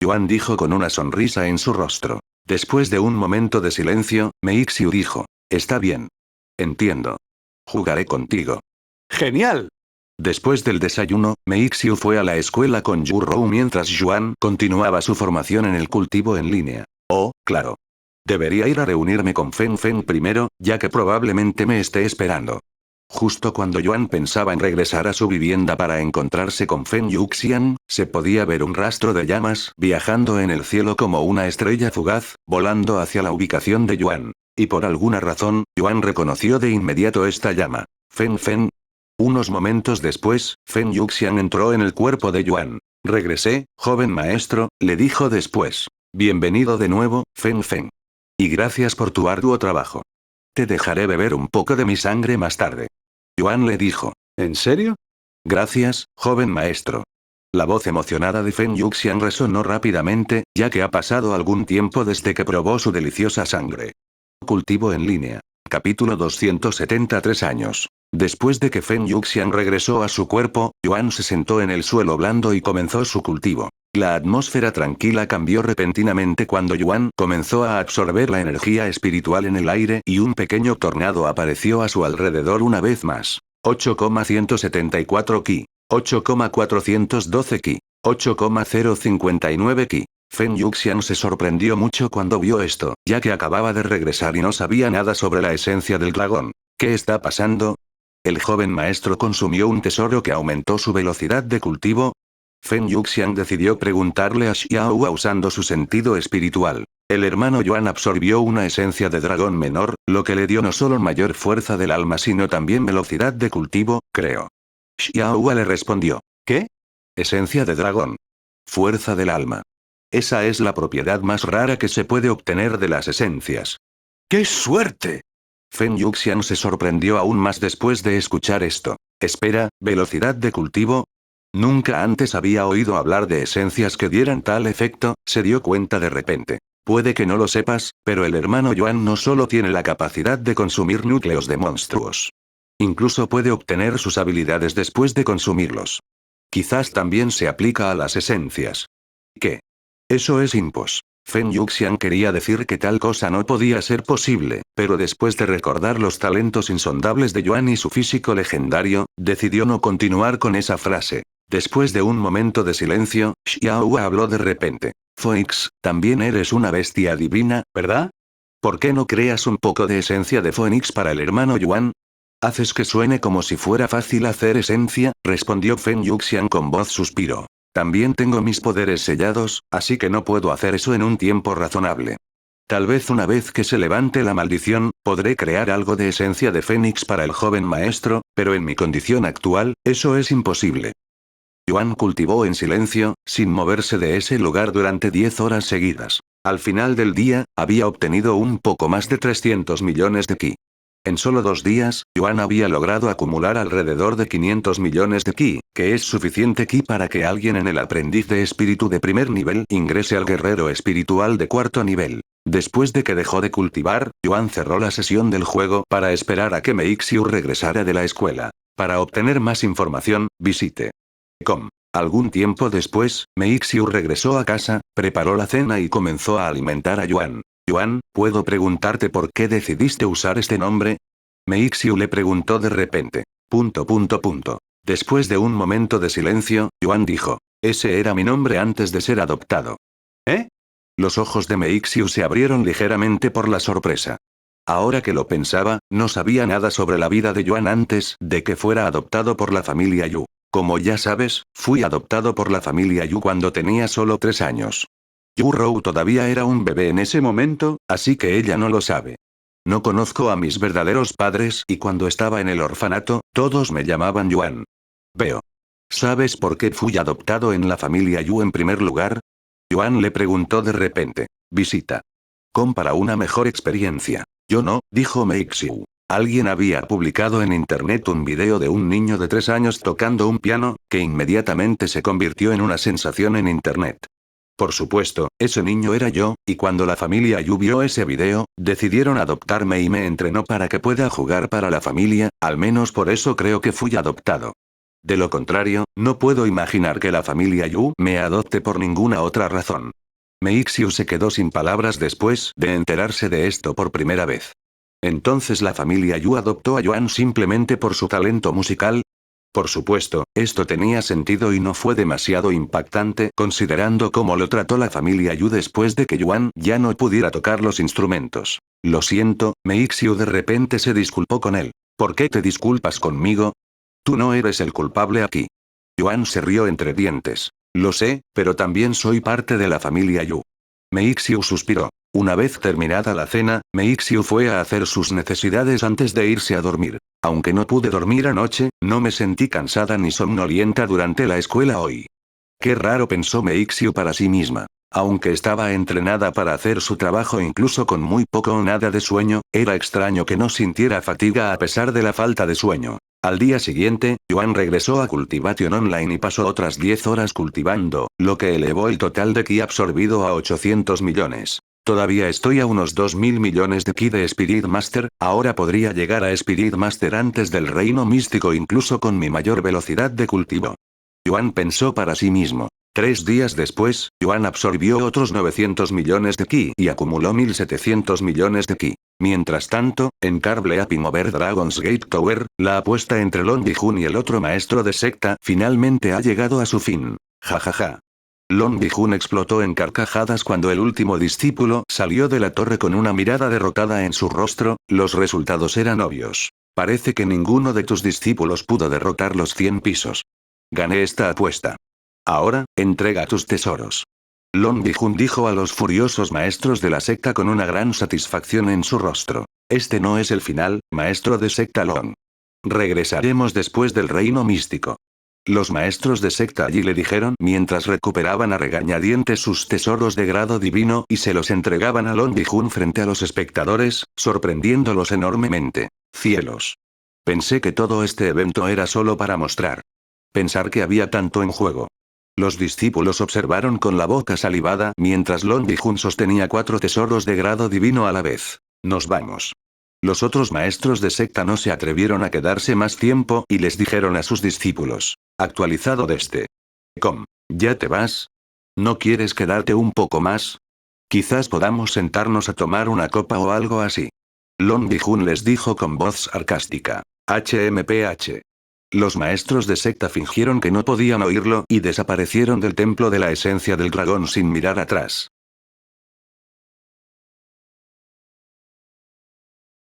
Yuan dijo con una sonrisa en su rostro. Después de un momento de silencio, Meixiu dijo. Está bien. Entiendo. Jugaré contigo. ¡Genial! Después del desayuno, Meixiu fue a la escuela con Yu Rou mientras Yuan continuaba su formación en el cultivo en línea. Oh, claro. Debería ir a reunirme con Fen Fen primero, ya que probablemente me esté esperando. Justo cuando Yuan pensaba en regresar a su vivienda para encontrarse con Fen Yuxian, se podía ver un rastro de llamas viajando en el cielo como una estrella fugaz, volando hacia la ubicación de Yuan. Y por alguna razón, Yuan reconoció de inmediato esta llama. Fen Fen. Unos momentos después, Fen Yuxian entró en el cuerpo de Yuan. Regresé, joven maestro, le dijo después. Bienvenido de nuevo, Fen Fen. Y gracias por tu arduo trabajo. Te dejaré beber un poco de mi sangre más tarde. Yuan le dijo. ¿En serio? Gracias, joven maestro. La voz emocionada de Fen Yuxian resonó rápidamente, ya que ha pasado algún tiempo desde que probó su deliciosa sangre. Cultivo en línea. Capítulo 273 años. Después de que Fen Yuxian regresó a su cuerpo, Yuan se sentó en el suelo blando y comenzó su cultivo. La atmósfera tranquila cambió repentinamente cuando Yuan comenzó a absorber la energía espiritual en el aire y un pequeño tornado apareció a su alrededor una vez más. 8,174 ki. 8,412 ki. 8,059 ki. Fen Yuxian se sorprendió mucho cuando vio esto, ya que acababa de regresar y no sabía nada sobre la esencia del dragón. ¿Qué está pasando? El joven maestro consumió un tesoro que aumentó su velocidad de cultivo. Fen Yuxian decidió preguntarle a Xiaohua usando su sentido espiritual. El hermano Yuan absorbió una esencia de dragón menor, lo que le dio no solo mayor fuerza del alma sino también velocidad de cultivo, creo. Xiaohua le respondió. ¿Qué? Esencia de dragón. Fuerza del alma. Esa es la propiedad más rara que se puede obtener de las esencias. ¡Qué suerte! Fen Yuxian se sorprendió aún más después de escuchar esto. Espera, ¿velocidad de cultivo? Nunca antes había oído hablar de esencias que dieran tal efecto, se dio cuenta de repente. Puede que no lo sepas, pero el hermano Yuan no solo tiene la capacidad de consumir núcleos de monstruos. Incluso puede obtener sus habilidades después de consumirlos. Quizás también se aplica a las esencias. ¿Qué? Eso es impos. Fen Yuxian quería decir que tal cosa no podía ser posible, pero después de recordar los talentos insondables de Yuan y su físico legendario, decidió no continuar con esa frase. Después de un momento de silencio, Xiaohua habló de repente. Phoenix, también eres una bestia divina, ¿verdad? ¿Por qué no creas un poco de esencia de Phoenix para el hermano Yuan? Haces que suene como si fuera fácil hacer esencia, respondió Fen Yuxian con voz suspiro. También tengo mis poderes sellados, así que no puedo hacer eso en un tiempo razonable. Tal vez una vez que se levante la maldición, podré crear algo de esencia de Fénix para el joven maestro, pero en mi condición actual, eso es imposible. Yuan cultivó en silencio, sin moverse de ese lugar durante 10 horas seguidas. Al final del día, había obtenido un poco más de 300 millones de ki. En solo 2 días, Yuan había logrado acumular alrededor de 500 millones de ki, que es suficiente ki para que alguien en el aprendiz de espíritu de primer nivel ingrese al guerrero espiritual de cuarto nivel. Después de que dejó de cultivar, Yuan cerró la sesión del juego para esperar a que Meixiu regresara de la escuela. Para obtener más información, visite com. Algún tiempo después, Meixiu regresó a casa, preparó la cena y comenzó a alimentar a Yuan. Yuan, ¿puedo preguntarte por qué decidiste usar este nombre? Meixiu le preguntó de repente. Después de un momento de silencio, Yuan dijo. Ese era mi nombre antes de ser adoptado. ¿Eh? Los ojos de Meixiu se abrieron ligeramente por la sorpresa. Ahora que lo pensaba, no sabía nada sobre la vida de Yuan antes de que fuera adoptado por la familia Yu. Como ya sabes, fui adoptado por la familia Yu cuando tenía solo 3 años. Yu-Rou todavía era un bebé en ese momento, así que ella no lo sabe. No conozco a mis verdaderos padres y cuando estaba en el orfanato, todos me llamaban Yuan. Veo. ¿Sabes por qué fui adoptado en la familia Yu en primer lugar? Yuan le preguntó de repente. Visita. Para una mejor experiencia. Yo no, dijo Meixiu. Alguien había publicado en internet un video de un niño de 3 años tocando un piano, que inmediatamente se convirtió en una sensación en internet. Por supuesto, ese niño era yo, y cuando la familia Yu vio ese video, decidieron adoptarme y me entrenó para que pueda jugar para la familia, al menos por eso creo que fui adoptado. De lo contrario, no puedo imaginar que la familia Yu me adopte por ninguna otra razón. Meixiu se quedó sin palabras después de enterarse de esto por primera vez. Entonces la familia Yu adoptó a Yuan simplemente por su talento musical. Por supuesto, esto tenía sentido y no fue demasiado impactante considerando cómo lo trató la familia Yu después de que Yuan ya no pudiera tocar los instrumentos. Lo siento, Meixiu de repente se disculpó con él. ¿Por qué te disculpas conmigo? Tú no eres el culpable aquí. Yuan se rió entre dientes. Lo sé, pero también soy parte de la familia Yu. Meixiu suspiró. Una vez terminada la cena, Meixiu fue a hacer sus necesidades antes de irse a dormir. Aunque no pude dormir anoche, no me sentí cansada ni somnolienta durante la escuela hoy. Qué raro, pensó Meixiu para sí misma. Aunque estaba entrenada para hacer su trabajo incluso con muy poco o nada de sueño, era extraño que no sintiera fatiga a pesar de la falta de sueño. Al día siguiente, Yuan regresó a Cultivation Online y pasó otras 10 horas cultivando, lo que elevó el total de ki absorbido a 800 millones. Todavía estoy a unos 2000 millones de ki de Spirit Master, ahora podría llegar a Spirit Master antes del reino místico incluso con mi mayor velocidad de cultivo. Yuan pensó para sí mismo. 3 días después, Yuan absorbió otros 900 millones de ki y acumuló 1700 millones de ki. Mientras tanto, en Carble Up y Mover Dragon's Gate Tower, la apuesta entre Long Bi-Jun y el otro maestro de secta finalmente ha llegado a su fin. Jajaja. Long Bi-Jun explotó en carcajadas cuando el último discípulo salió de la torre con una mirada derrotada en su rostro, los resultados eran obvios. Parece que ninguno de tus discípulos pudo derrotar los 100 pisos. Gané esta apuesta. Ahora, entrega tus tesoros. Long Bi-Jun dijo a los furiosos maestros de la secta con una gran satisfacción en su rostro. Este no es el final, maestro de secta Long. Regresaremos después del reino místico. Los maestros de secta allí le dijeron mientras recuperaban a regañadientes sus tesoros de grado divino y se los entregaban a Long Bi-Jun frente a los espectadores, sorprendiéndolos enormemente. Cielos. Pensé que todo este evento era solo para mostrar. Pensar que había tanto en juego. Los discípulos observaron con la boca salivada mientras Long Bi-Jun sostenía 4 tesoros de grado divino a la vez. Nos vamos. Los otros maestros de secta no se atrevieron a quedarse más tiempo y les dijeron a sus discípulos. Actualizado desde. ¿Ya te vas? ¿No quieres quedarte un poco más? Quizás podamos sentarnos a tomar una copa o algo así. Long Bi-Jun les dijo con voz sarcástica. HMPH. Los maestros de secta fingieron que no podían oírlo y desaparecieron del templo de la esencia del dragón sin mirar atrás.